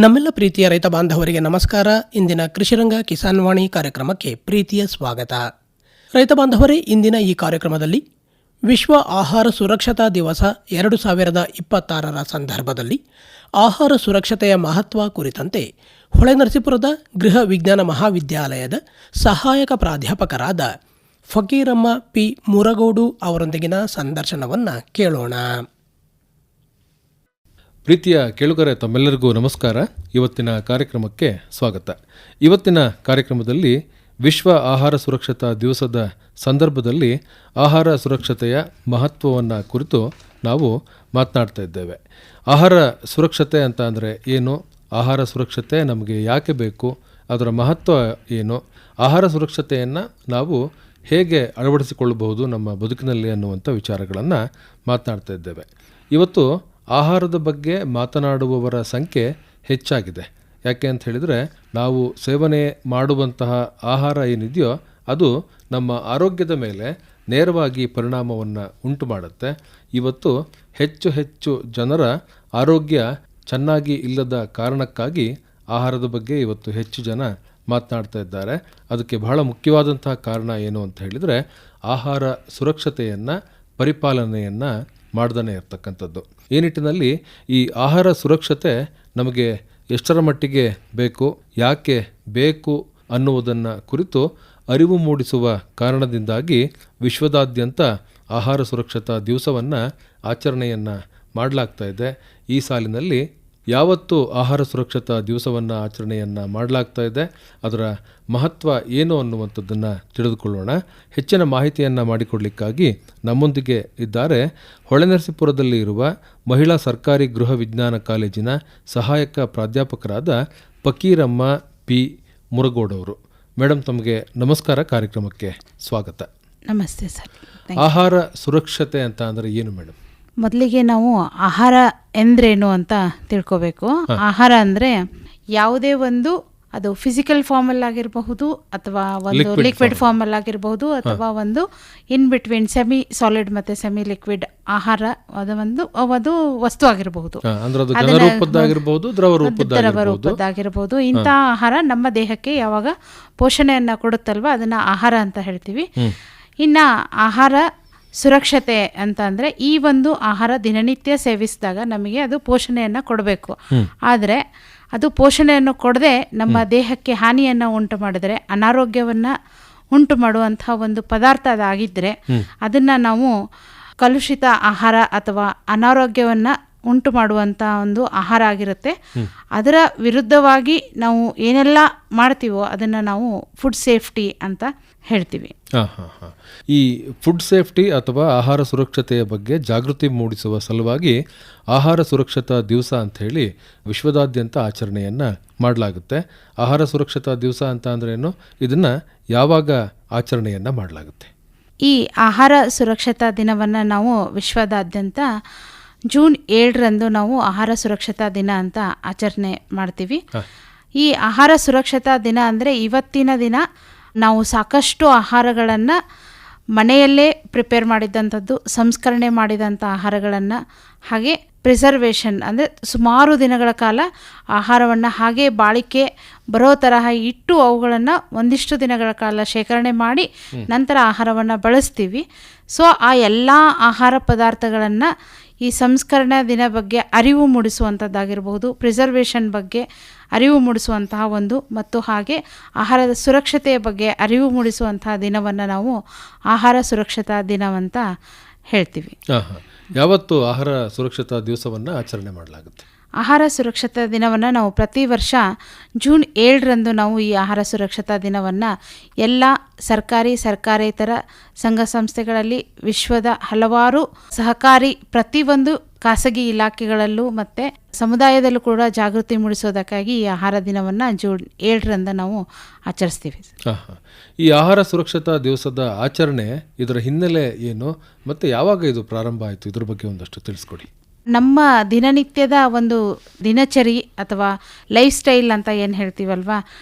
ನಮ್ಮೆಲ್ಲ ಪ್ರೀತಿಯ ರೈತ ಬಾಂಧವರಿಗೆ ನಮಸ್ಕಾರ. ಇಂದಿನ ಕೃಷಿರಂಗ ಕಿಸಾನ್ ವಾಣಿ ಕಾರ್ಯಕ್ರಮಕ್ಕೆ ಪ್ರೀತಿಯ ಸ್ವಾಗತ. ರೈತ ಬಾಂಧವರೇ, ಇಂದಿನ ಈ ಕಾರ್ಯಕ್ರಮದಲ್ಲಿ ವಿಶ್ವ ಆಹಾರ ಸುರಕ್ಷತಾ ದಿವಸ 2026 ಸಂದರ್ಭದಲ್ಲಿ ಆಹಾರ ಸುರಕ್ಷತೆಯ ಮಹತ್ವ ಕುರಿತಂತೆ ಹೊಳೆನರಸೀಪುರದ ಗೃಹ ವಿಜ್ಞಾನ ಮಹಾವಿದ್ಯಾಲಯದ ಸಹಾಯಕ ಪ್ರಾಧ್ಯಾಪಕರಾದ ಫಕೀರಮ್ಮ ಪಿ ಮುರಗೋಡು ಅವರೊಂದಿಗಿನ ಸಂದರ್ಶನವನ್ನು ಕೇಳೋಣ. ಪ್ರೀತಿಯ ಕೇಳುಗರೆ, ತಮ್ಮೆಲ್ಲರಿಗೂ ನಮಸ್ಕಾರ. ಇವತ್ತಿನ ಕಾರ್ಯಕ್ರಮಕ್ಕೆ ಸ್ವಾಗತ. ಇವತ್ತಿನ ಕಾರ್ಯಕ್ರಮದಲ್ಲಿ ವಿಶ್ವ ಆಹಾರ ಸುರಕ್ಷತಾ ದಿವಸದ ಸಂದರ್ಭದಲ್ಲಿ ಆಹಾರ ಸುರಕ್ಷತೆಯ ಮಹತ್ವವನ್ನು ಕುರಿತು ನಾವು ಮಾತನಾಡ್ತಾ ಇದ್ದೇವೆ. ಆಹಾರ ಸುರಕ್ಷತೆ ಅಂತ ಅಂದರೆ ಏನು, ಆಹಾರ ಸುರಕ್ಷತೆ ನಮಗೆ ಯಾಕೆ ಬೇಕು, ಅದರ ಮಹತ್ವ ಏನು, ಆಹಾರ ಸುರಕ್ಷತೆಯನ್ನು ನಾವು ಹೇಗೆ ಅಳವಡಿಸಿಕೊಳ್ಳಬಹುದು ನಮ್ಮ ಬದುಕಿನಲ್ಲಿ ಅನ್ನುವಂಥ ವಿಚಾರಗಳನ್ನು ಮಾತನಾಡ್ತಾ ಇದ್ದೇವೆ. ಇವತ್ತು ಆಹಾರದ ಬಗ್ಗೆ ಮಾತನಾಡುವವರ ಸಂಖ್ಯೆ ಹೆಚ್ಚಾಗಿದೆ. ಯಾಕೆ ಅಂತ ಹೇಳಿದರೆ, ನಾವು ಸೇವನೆ ಮಾಡುವಂತಹ ಆಹಾರ ಏನಿದೆಯೋ ಅದು ನಮ್ಮ ಆರೋಗ್ಯದ ಮೇಲೆ ನೇರವಾಗಿ ಪರಿಣಾಮವನ್ನು ಉಂಟು ಮಾಡುತ್ತೆ. ಇವತ್ತು ಹೆಚ್ಚು ಜನರ ಆರೋಗ್ಯ ಚೆನ್ನಾಗಿ ಇಲ್ಲದ ಕಾರಣಕ್ಕಾಗಿ ಆಹಾರದ ಬಗ್ಗೆ ಇವತ್ತು ಹೆಚ್ಚು ಜನ ಮಾತನಾಡ್ತಾ ಇದ್ದಾರೆ. ಅದಕ್ಕೆ ಬಹಳ ಮುಖ್ಯವಾದಂತಹ ಕಾರಣ ಏನು ಅಂತ ಹೇಳಿದರೆ, ಆಹಾರ ಸುರಕ್ಷತೆಯನ್ನು ಪರಿಪಾಲನೆಯನ್ನು ಮಾಡ್ದೇ ಇರತಕ್ಕಂಥದ್ದು. ಈ ನಿಟ್ಟಿನಲ್ಲಿ ಈ ಆಹಾರ ಸುರಕ್ಷತೆ ನಮಗೆ ಎಷ್ಟರ ಮಟ್ಟಿಗೆ ಬೇಕು, ಯಾಕೆ ಬೇಕು ಅನ್ನುವುದನ್ನು ಕುರಿತು ಅರಿವು ಮೂಡಿಸುವ ಕಾರಣದಿಂದಾಗಿ ವಿಶ್ವದಾದ್ಯಂತ ಆಹಾರ ಸುರಕ್ಷತಾ ದಿವಸವನ್ನು ಆಚರಣೆಯನ್ನು ಮಾಡಲಾಗ್ತಾ ಇದೆ. ಈ ಸಾಲಿನಲ್ಲಿ ಯಾವತ್ತು ಆಹಾರ ಸುರಕ್ಷತಾ ದಿವಸವನ್ನು ಆಚರಣೆಯನ್ನು ಮಾಡಲಾಗ್ತಾ ಇದೆ, ಅದರ ಮಹತ್ವ ಏನು ಅನ್ನುವಂಥದ್ದನ್ನು ತಿಳಿದುಕೊಳ್ಳೋಣ. ಹೆಚ್ಚಿನ ಮಾಹಿತಿಯನ್ನು ಮಾಡಿಕೊಡಲಿಕ್ಕಾಗಿ ನಮ್ಮೊಂದಿಗೆ ಇದ್ದಾರೆ ಹೊಳೆನರಸೀಪುರದಲ್ಲಿ ಇರುವ ಮಹಿಳಾ ಸರ್ಕಾರಿ ಗೃಹ ವಿಜ್ಞಾನ ಕಾಲೇಜಿನ ಸಹಾಯಕ ಪ್ರಾಧ್ಯಾಪಕರಾದ ಫಕೀರಮ್ಮ ಪಿ ಮುರಗೋಡವರು. ಮೇಡಮ್, ತಮಗೆ ನಮಸ್ಕಾರ, ಕಾರ್ಯಕ್ರಮಕ್ಕೆ ಸ್ವಾಗತ. ನಮಸ್ತೆ ಸರ್. ಆಹಾರ ಸುರಕ್ಷತೆ ಅಂತ ಅಂದರೆ ಏನು ಮೇಡಮ್? ಮೊದಲಿಗೆ ನಾವು ಆಹಾರ ಎಂದ್ರೇನು ಅಂತ ತಿಳ್ಕೋಬೇಕು. ಆಹಾರ ಅಂದರೆ ಯಾವುದೇ ಒಂದು, ಅದು ಫಿಸಿಕಲ್ ಫಾರ್ಮಲ್ಲಿ ಆಗಿರಬಹುದು ಅಥವಾ ಒಂದು ಲಿಕ್ವಿಡ್ ಫಾರ್ಮಲ್ಲಿ ಆಗಿರಬಹುದು ಅಥವಾ ಒಂದು ಇನ್ ಬಿಟ್ವೀನ್ ಸೆಮಿ ಸಾಲಿಡ್ ಮತ್ತು ಸೆಮಿ ಲಿಕ್ವಿಡ್ ಆಹಾರ, ಅದು ವಸ್ತು ಆಗಿರಬಹುದು, ದ್ರವ ರೂಪದ್ದಾಗಿರಬಹುದು. ಇಂಥ ಆಹಾರ ನಮ್ಮ ದೇಹಕ್ಕೆ ಯಾವಾಗ ಪೋಷಣೆಯನ್ನು ಕೊಡುತ್ತಲ್ವ ಅದನ್ನು ಆಹಾರ ಅಂತ ಹೇಳ್ತೀವಿ. ಇನ್ನು ಆಹಾರ ಸುರಕ್ಷತೆ ಅಂತ ಅಂದರೆ, ಈ ಒಂದು ಆಹಾರ ದಿನನಿತ್ಯ ಸೇವಿಸಿದಾಗ ನಮಗೆ ಅದು ಪೋಷಣೆಯನ್ನು ಕೊಡಬೇಕು. ಆದರೆ ಅದು ಪೋಷಣೆಯನ್ನು ಕೊಡದೆ ನಮ್ಮ ದೇಹಕ್ಕೆ ಹಾನಿಯನ್ನು ಉಂಟು ಮಾಡಿದರೆ, ಅನಾರೋಗ್ಯವನ್ನು ಉಂಟು ಮಾಡುವಂಥ ಒಂದು ಪದಾರ್ಥ ಅದಾಗಿದ್ದರೆ ಅದನ್ನು ನಾವು ಕಲುಷಿತ ಆಹಾರ ಅಥವಾ ಅನಾರೋಗ್ಯವನ್ನು ಉಂಟು ಮಾಡುವಂಥ ಒಂದು ಆಹಾರ ಆಗಿರುತ್ತೆ. ಅದರ ವಿರುದ್ಧವಾಗಿ ನಾವು ಏನೆಲ್ಲ ಮಾಡ್ತೀವೋ ಅದನ್ನು ನಾವು ಫುಡ್ ಸೇಫ್ಟಿ ಅಂತ ಹೇಳ್ತೀವಿ. ಈ ಫುಡ್ ಸೇಫ್ಟಿ ಅಥವಾ ಆಹಾರ ಸುರಕ್ಷತೆಯ ಬಗ್ಗೆ ಜಾಗೃತಿ ಮೂಡಿಸುವ ಸಲುವಾಗಿ ಆಹಾರ ಸುರಕ್ಷತಾ ದಿವಸ ಅಂತ ಹೇಳಿ ವಿಶ್ವದಾದ್ಯಂತ ಆಚರಣೆಯನ್ನು ಮಾಡಲಾಗುತ್ತೆ. ಆಹಾರ ಸುರಕ್ಷತಾ ದಿವಸ ಅಂತ ಅಂದ್ರೇನು, ಇದನ್ನು ಯಾವಾಗ ಆಚರಣೆಯನ್ನು ಮಾಡಲಾಗುತ್ತೆ? ಈ ಆಹಾರ ಸುರಕ್ಷತಾ ದಿನವನ್ನು ನಾವು ವಿಶ್ವದಾದ್ಯಂತ ಜೂನ್ 7ರಂದು ನಾವು ಆಹಾರ ಸುರಕ್ಷತಾ ದಿನ ಅಂತ ಆಚರಣೆ ಮಾಡ್ತೀವಿ. ಈ ಆಹಾರ ಸುರಕ್ಷತಾ ದಿನ ಅಂದರೆ, ಇವತ್ತಿನ ದಿನ ನಾವು ಸಾಕಷ್ಟು ಆಹಾರಗಳನ್ನು ಮನೆಯಲ್ಲೇ ಪ್ರಿಪೇರ್ ಮಾಡಿದಂಥದ್ದು, ಸಂಸ್ಕರಣೆ ಮಾಡಿದಂಥ ಆಹಾರಗಳನ್ನು, ಹಾಗೆ ಪ್ರಿಸರ್ವೇಷನ್ ಅಂದರೆ ಸುಮಾರು ದಿನಗಳ ಕಾಲ ಆಹಾರವನ್ನು ಹಾಗೆ ಬಾಳಿಕೆ ಬರೋ ತರಹ ಇಟ್ಟು ಅವುಗಳನ್ನು ಒಂದಿಷ್ಟು ದಿನಗಳ ಕಾಲ ಶೇಖರಣೆ ಮಾಡಿ ನಂತರ ಆಹಾರವನ್ನು ಬಳಸ್ತೀವಿ. ಸೊ ಆ ಎಲ್ಲ ಆಹಾರ ಪದಾರ್ಥಗಳನ್ನು ಈ ಸಂಸ್ಕರಣಾ ದಿನ ಬಗ್ಗೆ ಅರಿವು ಮೂಡಿಸುವಂಥದ್ದಾಗಿರ್ಬೋದು, ಪ್ರಿಸರ್ವೇಷನ್ ಬಗ್ಗೆ ಅರಿವು ಮೂಡಿಸುವಂತಹ ಒಂದು, ಮತ್ತು ಹಾಗೆ ಆಹಾರದ ಸುರಕ್ಷತೆಯ ಬಗ್ಗೆ ಅರಿವು ಮೂಡಿಸುವಂತಹ ದಿನವನ್ನು ನಾವು ಆಹಾರ ಸುರಕ್ಷತಾ ದಿನವಂತ ಹೇಳ್ತೀವಿ. ಯಾವತ್ತು ಆಹಾರ ಸುರಕ್ಷತಾ ದಿವಸವನ್ನು ಆಚರಣೆ ಮಾಡಲಾಗುತ್ತೆ? ಆಹಾರ ಸುರಕ್ಷತಾ ದಿನವನ್ನು ನಾವು ಪ್ರತಿ ವರ್ಷ ಜೂನ್ 7ರಂದು ನಾವು ಈ ಆಹಾರ ಸುರಕ್ಷತಾ ದಿನವನ್ನು ಎಲ್ಲ ಸರ್ಕಾರೇತರ ಸಂಘ ಸಂಸ್ಥೆಗಳಲ್ಲಿ, ವಿಶ್ವದ ಹಲವಾರು ಸಹಕಾರಿ ಪ್ರತಿಯೊಂದು ಖಾಸಗಿ ಇಲಾಖೆಗಳಲ್ಲೂ ಮತ್ತು ಸಮುದಾಯದಲ್ಲೂ ಕೂಡ ಜಾಗೃತಿ ಮೂಡಿಸೋದಕ್ಕಾಗಿ ಈ ಆಹಾರ ದಿನವನ್ನು ಜೂನ್ 7ರಂದು ನಾವು ಆಚರಿಸ್ತೀವಿ. ಈ ಆಹಾರ ಸುರಕ್ಷತಾ ದಿವಸದ ಆಚರಣೆ, ಇದರ ಹಿನ್ನೆಲೆ ಏನು ಮತ್ತು ಯಾವಾಗ ಇದು ಪ್ರಾರಂಭ ಆಯಿತು, ಇದ್ರ ಬಗ್ಗೆ ಒಂದಷ್ಟು ತಿಳಿಸ್ಕೊಡಿ. ನಮ್ಮ ದಿನನಿತ್ಯದ ಒಂದು ದಿನಚರಿ ಅಥವಾ ಲೈಫ್ ಸ್ಟೈಲ್ ಅಂತ ಏನು ಹೇಳ್ತೀವಲ್ವ,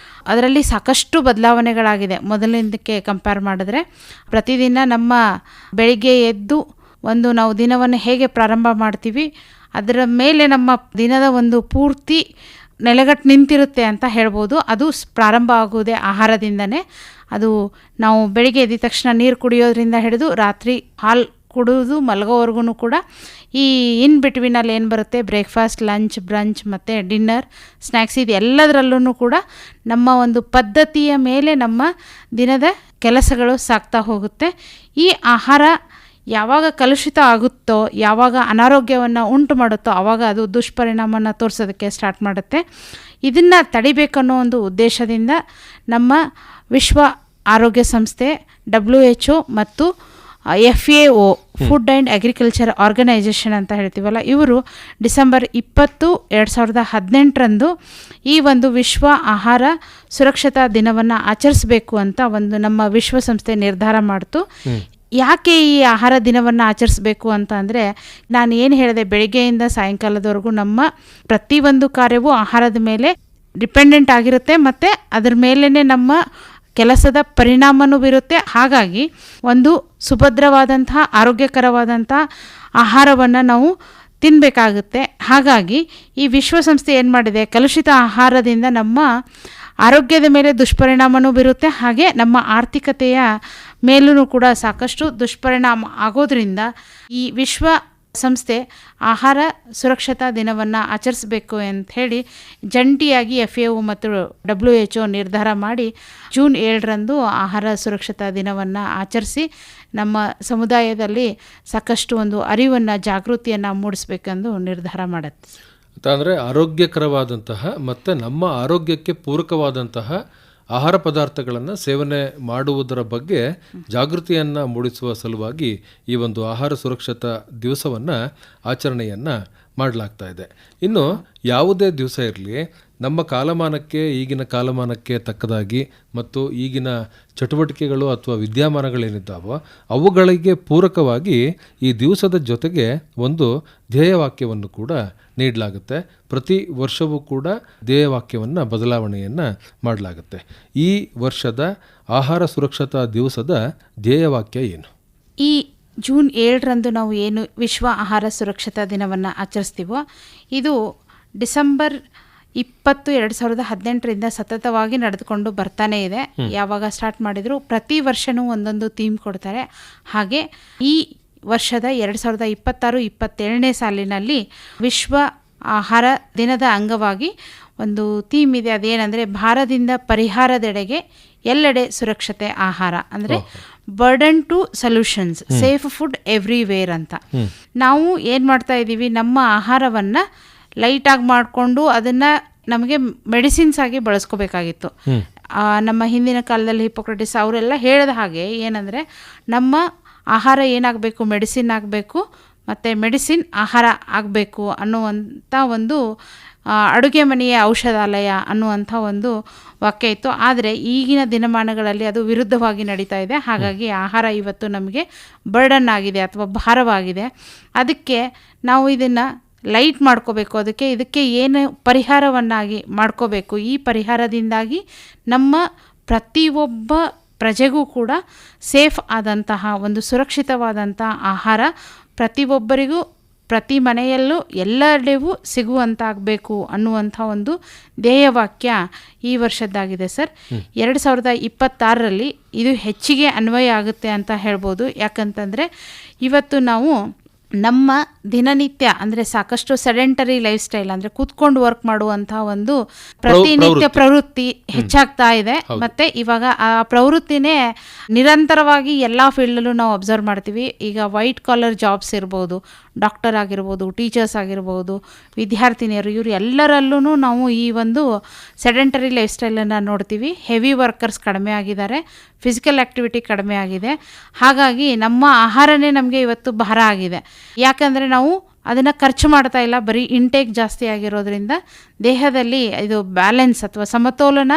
ಅದರಲ್ಲಿ ಸಾಕಷ್ಟು ಬದಲಾವಣೆಗಳಾಗಿದೆ. ಮೊದಲಿನದಕ್ಕೆ ಕಂಪೇರ್ ಮಾಡಿದ್ರೆ ಪ್ರತಿದಿನ ನಮ್ಮ ಬೆಳಿಗ್ಗೆ ಎದ್ದು ನಾವು ದಿನವನ್ನು ಹೇಗೆ ಪ್ರಾರಂಭ ಮಾಡ್ತೀವಿ ಅದರ ಮೇಲೆ ನಮ್ಮ ದಿನದ ಒಂದು ಪೂರ್ತಿ ನೆಲೆಗಟ್ಟು ನಿಂತಿರುತ್ತೆ ಅಂತ ಹೇಳ್ಬೋದು. ಅದು ಪ್ರಾರಂಭ ಆಗುವುದೇ ಆಹಾರದಿಂದನೇ. ಅದು ನಾವು ಬೆಳಿಗ್ಗೆ ಎದ್ದ ತಕ್ಷಣ ನೀರು ಕುಡಿಯೋದ್ರಿಂದ ಹಿಡಿದು ರಾತ್ರಿ ಹಾಲು ಕುಡಿದು ಮಲಗೋವರೆಗೂ ಕೂಡ ಈ ಇನ್ ಬಿಟ್ವೀನಲ್ಲಿ ಏನು ಬರುತ್ತೆ, ಬ್ರೇಕ್ಫಾಸ್ಟ್, ಲಂಚ್, ಬ್ರಂಚ್ ಮತ್ತು ಡಿನ್ನರ್, ಸ್ನ್ಯಾಕ್ಸ್, ಇದು ಎಲ್ಲದರಲ್ಲೂ ಕೂಡ ನಮ್ಮ ಒಂದು ಪದ್ಧತಿಯ ಮೇಲೆ ನಮ್ಮ ದಿನದ ಕೆಲಸಗಳು ಸಾಗ್ತಾ ಹೋಗುತ್ತೆ. ಈ ಆಹಾರ ಯಾವಾಗ ಕಲುಷಿತ ಆಗುತ್ತೋ, ಯಾವಾಗ ಅನಾರೋಗ್ಯವನ್ನು ಉಂಟು ಮಾಡುತ್ತೋ, ಆವಾಗ ಅದು ದುಷ್ಪರಿಣಾಮನ ತೋರಿಸೋದಕ್ಕೆ ಸ್ಟಾರ್ಟ್ ಮಾಡುತ್ತೆ. ಇದನ್ನು ತಡಿಬೇಕನ್ನೋ ಒಂದು ಉದ್ದೇಶದಿಂದ ನಮ್ಮ ವಿಶ್ವ ಆರೋಗ್ಯ ಸಂಸ್ಥೆ WHO ಮತ್ತು FAO food and agriculture organisation ಅಂತ ಹೇಳ್ತೀವಲ್ಲ, ಇವರು ಡಿಸೆಂಬರ್ 20, 2018 ಈ ಒಂದು ವಿಶ್ವ ಆಹಾರ ಸುರಕ್ಷತಾ ದಿನವನ್ನು ಆಚರಿಸಬೇಕು ಅಂತ ಒಂದು ನಮ್ಮ ವಿಶ್ವಸಂಸ್ಥೆ ನಿರ್ಧಾರ ಮಾಡ್ತು. ಯಾಕೆ ಈ ಆಹಾರ ದಿನವನ್ನು ಆಚರಿಸಬೇಕು ಅಂತ ಅಂದರೆ, ನಾನು ಏನು ಹೇಳಿದೆ, ಬೆಳಗ್ಗೆಯಿಂದ ಸಾಯಂಕಾಲದವರೆಗೂ ನಮ್ಮ ಪ್ರತಿಯೊಂದು ಕಾರ್ಯವೂ ಆಹಾರದ ಮೇಲೆ ಡಿಪೆಂಡೆಂಟ್ ಆಗಿರುತ್ತೆ ಮತ್ತು ಅದ್ರ ಮೇಲೇ ನಮ್ಮ ಕೆಲಸದ ಪರಿಣಾಮನೂ ಬೀರುತ್ತೆ. ಹಾಗಾಗಿ ಒಂದು ಸುಭದ್ರವಾದಂತಹ ಆರೋಗ್ಯಕರವಾದಂಥ ಆಹಾರವನ್ನು ನಾವು ತಿನ್ನಬೇಕಾಗುತ್ತೆ. ಹಾಗಾಗಿ ಈ ವಿಶ್ವಸಂಸ್ಥೆ ಏನು ಮಾಡಿದೆ, ಕಲುಷಿತ ಆಹಾರದಿಂದ ನಮ್ಮ ಆರೋಗ್ಯದ ಮೇಲೆ ದುಷ್ಪರಿಣಾಮನೂ ಬೀರುತ್ತೆ, ಹಾಗೆ ನಮ್ಮ ಆರ್ಥಿಕತೆಯ ಮೇಲೂ ಕೂಡ ಸಾಕಷ್ಟು ದುಷ್ಪರಿಣಾಮ ಆಗೋದ್ರಿಂದ ಈ ವಿಶ್ವ ಸಂಸ್ಥೆ ಆಹಾರ ಸುರಕ್ಷತಾ ದಿನವನ್ನು ಆಚರಿಸಬೇಕು ಅಂತ ಹೇಳಿ ಜಂಟಿಯಾಗಿ FAO ಮತ್ತು WHO ನಿರ್ಧಾರ ಮಾಡಿ ಜೂನ್ 7 ಆಹಾರ ಸುರಕ್ಷತಾ ದಿನವನ್ನು ಆಚರಿಸಿ ನಮ್ಮ ಸಮುದಾಯದಲ್ಲಿ ಸಾಕಷ್ಟು ಒಂದು ಅರಿವನ್ನು, ಜಾಗೃತಿಯನ್ನು ಮೂಡಿಸ್ಬೇಕೆಂದು ನಿರ್ಧಾರ ಮಾಡುತ್ತೆ. ಅಂದರೆ ಆರೋಗ್ಯಕರವಾದಂತಹ ಮತ್ತು ನಮ್ಮ ಆರೋಗ್ಯಕ್ಕೆ ಪೂರಕವಾದಂತಹ ಆಹಾರ ಪದಾರ್ಥಗಳನ್ನು ಸೇವನೆ ಮಾಡುವುದರ ಬಗ್ಗೆ ಜಾಗೃತಿಯನ್ನು ಮೂಡಿಸುವ ಸಲುವಾಗಿ ಈ ಒಂದು ಆಹಾರ ಸುರಕ್ಷತಾ ದಿವಸವನ್ನು ಆಚರಣೆಯನ್ನು ಮಾಡಲಾಗ್ತಾ ಇದೆ. ಇನ್ನು ಯಾವುದೇ ದಿವಸ ಇರಲಿ, ನಮ್ಮ ಕಾಲಮಾನಕ್ಕೆ, ಈಗಿನ ಕಾಲಮಾನಕ್ಕೆ ತಕ್ಕದಾಗಿ ಮತ್ತು ಈಗಿನ ಚಟುವಟಿಕೆಗಳು ಅಥವಾ ವಿದ್ಯಮಾನಗಳೇನಿದ್ದಾವೋ ಅವುಗಳಿಗೆ ಪೂರಕವಾಗಿ ಈ ದಿವಸದ ಜೊತೆಗೆ ಒಂದು ಧ್ಯೇಯವಾಕ್ಯವನ್ನು ಕೂಡ ನೀಡಲಾಗುತ್ತೆ. ಪ್ರತಿ ವರ್ಷವೂ ಕೂಡ ಧ್ಯೇಯವಾಕ್ಯವನ್ನು ಬದಲಾವಣೆಯನ್ನು ಮಾಡಲಾಗುತ್ತೆ. ಈ ವರ್ಷದ ಆಹಾರ ಸುರಕ್ಷತಾ ದಿವಸದ ಧ್ಯೇಯವಾಕ್ಯ ಏನು? ಈ ಜೂನ್ 7 ನಾವು ಏನು ವಿಶ್ವ ಆಹಾರ ಸುರಕ್ಷತಾ ದಿನವನ್ನು ಆಚರಿಸ್ತೀವೋ, ಇದು ಡಿಸೆಂಬರ್ 20, 2018 ಸತತವಾಗಿ ನಡೆದುಕೊಂಡು ಬರ್ತಾನೆ ಇದೆ. ಯಾವಾಗ ಸ್ಟಾರ್ಟ್ ಮಾಡಿದ್ರು ಪ್ರತಿ ವರ್ಷವೂ ಒಂದೊಂದು ಥೀಮ್ ಕೊಡ್ತಾರೆ. ಹಾಗೆ ಈ ವರ್ಷದ 2026-27 ಸಾಲಿನಲ್ಲಿ ವಿಶ್ವ ಆಹಾರ ದಿನದ ಅಂಗವಾಗಿ ಒಂದು ಥೀಮ್ ಇದೆ. ಅದೇನೆಂದರೆ, ಭಾರದಿಂದ ಪರಿಹಾರದೆಡೆಗೆ ಎಲ್ಲೆಡೆ ಸುರಕ್ಷತೆ ಆಹಾರ, ಅಂದರೆ burden to solutions, safe food everywhere ಅಂತ. ನಾವು ಏನು ಮಾಡ್ತಾ ಇದ್ದೀವಿ, ನಮ್ಮ ಆಹಾರವನ್ನು ಲೈಟಾಗಿ ಮಾಡಿಕೊಂಡು ಅದನ್ನು ನಮಗೆ ಮೆಡಿಸಿನ್ಸ್ ಆಗಿ ಬಳಸ್ಕೋಬೇಕಾಗಿತ್ತು. ನಮ್ಮ ಹಿಂದಿನ ಕಾಲದಲ್ಲಿ ಹಿಪೋಕ್ರಟಿಸ್ ಅವರೆಲ್ಲ ಹೇಳಿದ ಹಾಗೆ ಏನಂದರೆ, ನಮ್ಮ ಆಹಾರ ಏನಾಗಬೇಕು, ಮೆಡಿಸಿನ್ ಆಗಬೇಕು ಮತ್ತು ಮೆಡಿಸಿನ್ ಆಹಾರ ಆಗಬೇಕು ಅನ್ನುವಂಥ ಒಂದು ಅಡುಗೆ ಮನೆಯ ಔಷಧಾಲಯ ಅನ್ನುವಂಥ ಒಂದು ವಾಕ್ಯ ಇತ್ತು. ಆದರೆ ಈಗಿನ ದಿನಮಾನಗಳಲ್ಲಿ ಅದು ವಿರುದ್ಧವಾಗಿ ನಡೀತಾ ಇದೆ. ಹಾಗಾಗಿ ಆಹಾರ ಇವತ್ತು ನಮಗೆ ಬರ್ಡನ್ ಆಗಿದೆ ಅಥವಾ ಭಾರವಾಗಿದೆ. ಅದಕ್ಕೆ ನಾವು ಇದನ್ನು ಲೈಟ್ ಮಾಡ್ಕೋಬೇಕು. ಇದಕ್ಕೆ ಏನು ಪರಿಹಾರವನ್ನಾಗಿ ಮಾಡ್ಕೋಬೇಕು. ಈ ಪರಿಹಾರದಿಂದಾಗಿ ನಮ್ಮ ಪ್ರತಿಯೊಬ್ಬ ಪ್ರಜೆಗೂ ಕೂಡ ಸೇಫ್ ಆದಂತಹ ಒಂದು ಸುರಕ್ಷಿತವಾದಂಥ ಆಹಾರ ಪ್ರತಿಯೊಬ್ಬರಿಗೂ ಪ್ರತಿ ಮನೆಯಲ್ಲೂ ಎಲ್ಲೆಡೆಗೂ ಸಿಗುವಂತಾಗಬೇಕು ಅನ್ನುವಂಥ ಒಂದು ಧ್ಯೇಯವಾಕ್ಯ ಈ ವರ್ಷದ್ದಾಗಿದೆ ಸರ್. 2026 ಇದು ಹೆಚ್ಚಿಗೆ ಅನ್ವಯ ಆಗುತ್ತೆ ಅಂತ ಹೇಳ್ಬೋದು. ಯಾಕಂತಂದರೆ ಇವತ್ತು ನಾವು ನಮ್ಮ ದಿನನಿತ್ಯ ಅಂದರೆ ಸಾಕಷ್ಟು ಸೆಡೆಂಟರಿ ಲೈಫ್ ಸ್ಟೈಲ್, ಅಂದರೆ ಕೂತ್ಕೊಂಡು ವರ್ಕ್ ಮಾಡುವಂಥ ಒಂದು ಪ್ರತಿನಿತ್ಯ ಪ್ರವೃತ್ತಿ ಹೆಚ್ಚಾಗ್ತಾ ಇದೆ. ಮತ್ತು ಇವಾಗ ಆ ಪ್ರವೃತ್ತಿನೇ ನಿರಂತರವಾಗಿ ಎಲ್ಲ ಫೀಲ್ಡಲ್ಲೂ ನಾವು ಅಬ್ಸರ್ವ್ ಮಾಡ್ತೀವಿ. ಈಗ ವೈಟ್ ಕಾಲರ್ ಜಾಬ್ಸ್ ಇರ್ಬೋದು, ಡಾಕ್ಟರ್ ಆಗಿರ್ಬೋದು, ಟೀಚರ್ಸ್ ಆಗಿರ್ಬೋದು, ವಿದ್ಯಾರ್ಥಿನಿಯರು, ಇವರು ಎಲ್ಲರಲ್ಲೂ ನಾವು ಈ ಒಂದು ಸೆಡೆಂಟರಿ ಲೈಫ್ ಸ್ಟೈಲನ್ನು ನೋಡ್ತೀವಿ. ಹೆವಿ ವರ್ಕರ್ಸ್ ಕಡಿಮೆ ಆಗಿದ್ದಾರೆ, ಫಿಸಿಕಲ್ ಆ್ಯಕ್ಟಿವಿಟಿ ಕಡಿಮೆ ಆಗಿದೆ. ಹಾಗಾಗಿ ನಮ್ಮ ಆಹಾರನೇ ನಮಗೆ ಇವತ್ತು ಭಾರ ಆಗಿದೆ. ಯಾಕಂದರೆ ನಾವು ಅದನ್ನು ಖರ್ಚು ಮಾಡ್ತಾ ಇಲ್ಲ, ಬರೀ ಇಂಟೇಕ್ ಜಾಸ್ತಿ ಆಗಿರೋದ್ರಿಂದ ದೇಹದಲ್ಲಿ ಇದು ಬ್ಯಾಲೆನ್ಸ್ ಅಥವಾ ಸಮತೋಲನ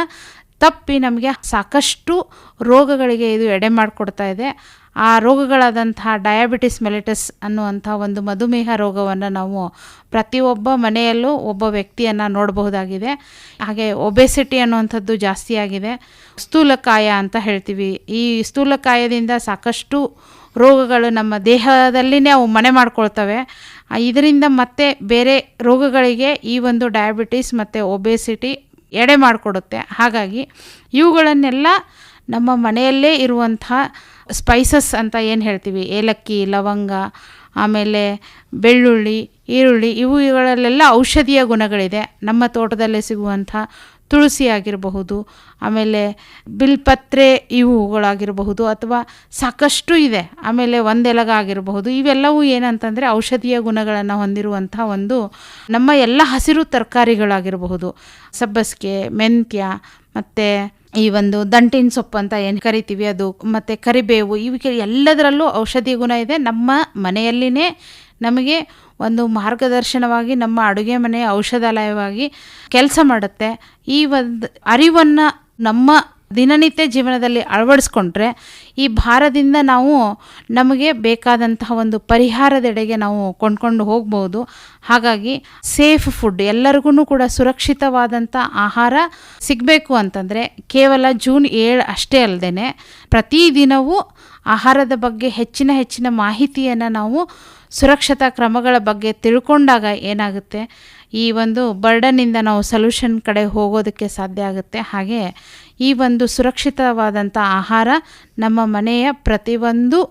ತಪ್ಪಿ ನಮಗೆ ಸಾಕಷ್ಟು ರೋಗಗಳಿಗೆ ಇದು ಎಡೆ ಮಾಡಿಕೊಡ್ತಾ ಇದೆ. ಆ ರೋಗಗಳಾದಂತಹ ಡಯಾಬಿಟಿಸ್ ಮೆಲಿಟಸ್ ಅನ್ನುವಂಥ ಒಂದು ಮಧುಮೇಹ ರೋಗವನ್ನು ನಾವು ಪ್ರತಿಯೊಬ್ಬ ಮನೆಯಲ್ಲೂ ಒಬ್ಬ ವ್ಯಕ್ತಿಯನ್ನು ನೋಡಬಹುದಾಗಿದೆ. ಹಾಗೆ ಒಬೆಸಿಟಿ ಅನ್ನುವಂಥದ್ದು ಜಾಸ್ತಿ ಆಗಿದೆ. ಸ್ಥೂಲಕಾಯ ಅಂತ ಹೇಳ್ತೀವಿ. ಈ ಸ್ಥೂಲಕಾಯದಿಂದ ಸಾಕಷ್ಟು ರೋಗಗಳು ನಮ್ಮ ದೇಹದಲ್ಲಿನೇ ಅವು ಮನೆ ಮಾಡ್ಕೊಳ್ತವೆ. ಇದರಿಂದ ಮತ್ತೆ ಬೇರೆ ರೋಗಗಳಿಗೆ ಈ ಒಂದು ಡಯಾಬಿಟಿಸ್ ಮತ್ತು ಒಬೆಸಿಟಿ ಎಡೆ ಮಾಡಿಕೊಡುತ್ತೆ. ಹಾಗಾಗಿ ಇವುಗಳನ್ನೆಲ್ಲ ನಮ್ಮ ಮನೆಯಲ್ಲೇ ಇರುವಂಥ ಸ್ಪೈಸಸ್ ಅಂತ ಏನು ಹೇಳ್ತೀವಿ, ಏಲಕ್ಕಿ, ಲವಂಗ, ಆಮೇಲೆ ಬೆಳ್ಳುಳ್ಳಿ, ಈರುಳ್ಳಿ, ಇವುಗಳಲ್ಲೆಲ್ಲ ಔಷಧೀಯ ಗುಣಗಳಿದೆ. ನಮ್ಮ ತೋಟದಲ್ಲೇ ಸಿಗುವಂಥ ತುಳಸಿ ಆಗಿರಬಹುದು, ಆಮೇಲೆ ಬಿಲ್ಪತ್ರೆ ಇವುಗಳಾಗಿರಬಹುದು, ಅಥವಾ ಸಾಕಷ್ಟು ಇದೆ. ಆಮೇಲೆ ಒಂದೆಲಗ ಆಗಿರಬಹುದು. ಇವೆಲ್ಲವೂ ಏನಂತಂದರೆ ಔಷಧೀಯ ಗುಣಗಳನ್ನು ಹೊಂದಿರುವಂಥ ಒಂದು ನಮ್ಮ ಎಲ್ಲ ಹಸಿರು ತರಕಾರಿಗಳಾಗಿರಬಹುದು. ಸಬ್ಬಸಿಗೆ, ಮೆಂತ್ಯ, ಮತ್ತು ಈ ಒಂದು ದಂಟಿನ ಸೊಪ್ಪು ಅಂತ ಏನು ಕರಿತೀವಿ ಅದು, ಮತ್ತು ಕರಿಬೇವು, ಇವಕ್ಕೆ ಎಲ್ಲದರಲ್ಲೂ ಔಷಧಿ ಗುಣ ಇದೆ. ನಮ್ಮ ಮನೆಯಲ್ಲಿನೇ ನಮಗೆ ಒಂದು ಮಾರ್ಗದರ್ಶನವಾಗಿ ನಮ್ಮ ಅಡುಗೆ ಮನೆ ಔಷಧಾಲಯವಾಗಿ ಕೆಲಸ ಮಾಡುತ್ತೆ. ಈ ಒಂದು ಅರಿವನ್ನು ನಮ್ಮ ದಿನನಿತ್ಯ ಜೀವನದಲ್ಲಿ ಅಳವಡಿಸ್ಕೊಂಡ್ರೆ ಈ ಭಾರದಿಂದ ನಾವು ನಮಗೆ ಬೇಕಾದಂತಹ ಒಂದು ಪರಿಹಾರದೆಡೆಗೆ ನಾವು ಕೊಂಡ್ಕೊಂಡು ಹೋಗ್ಬೋದು. ಹಾಗಾಗಿ ಸೇಫ್ ಫುಡ್, ಎಲ್ಲರಿಗೂ ಕೂಡ ಸುರಕ್ಷಿತವಾದಂಥ ಆಹಾರ ಸಿಗಬೇಕು ಅಂತಂದರೆ ಕೇವಲ ಜೂನ್ 7 ಅಷ್ಟೇ ಅಲ್ಲದೆ ಪ್ರತಿದಿನವೂ ಆಹಾರದ ಬಗ್ಗೆ ಹೆಚ್ಚಿನ ಮಾಹಿತಿಯನ್ನು ನಾವು ಸುರಕ್ಷತಾ ಕ್ರಮಗಳ ಬಗ್ಗೆ ತಿಳ್ಕೊಂಡಾಗ ಏನಾಗುತ್ತೆ, ಈ ಒಂದು ಬರ್ಡನ್ನಿಂದ ನಾವು ಸೊಲ್ಯೂಷನ್ ಕಡೆ ಹೋಗೋದಕ್ಕೆ ಸಾಧ್ಯ ಆಗುತ್ತೆ. ಹಾಗೆ ಈ ಒಂದು ಸುರಕ್ಷಿತವಾದಂಥ ಆಹಾರ ನಮ್ಮ ಮನೆಯ ಪ್ರತಿಯೊಂದು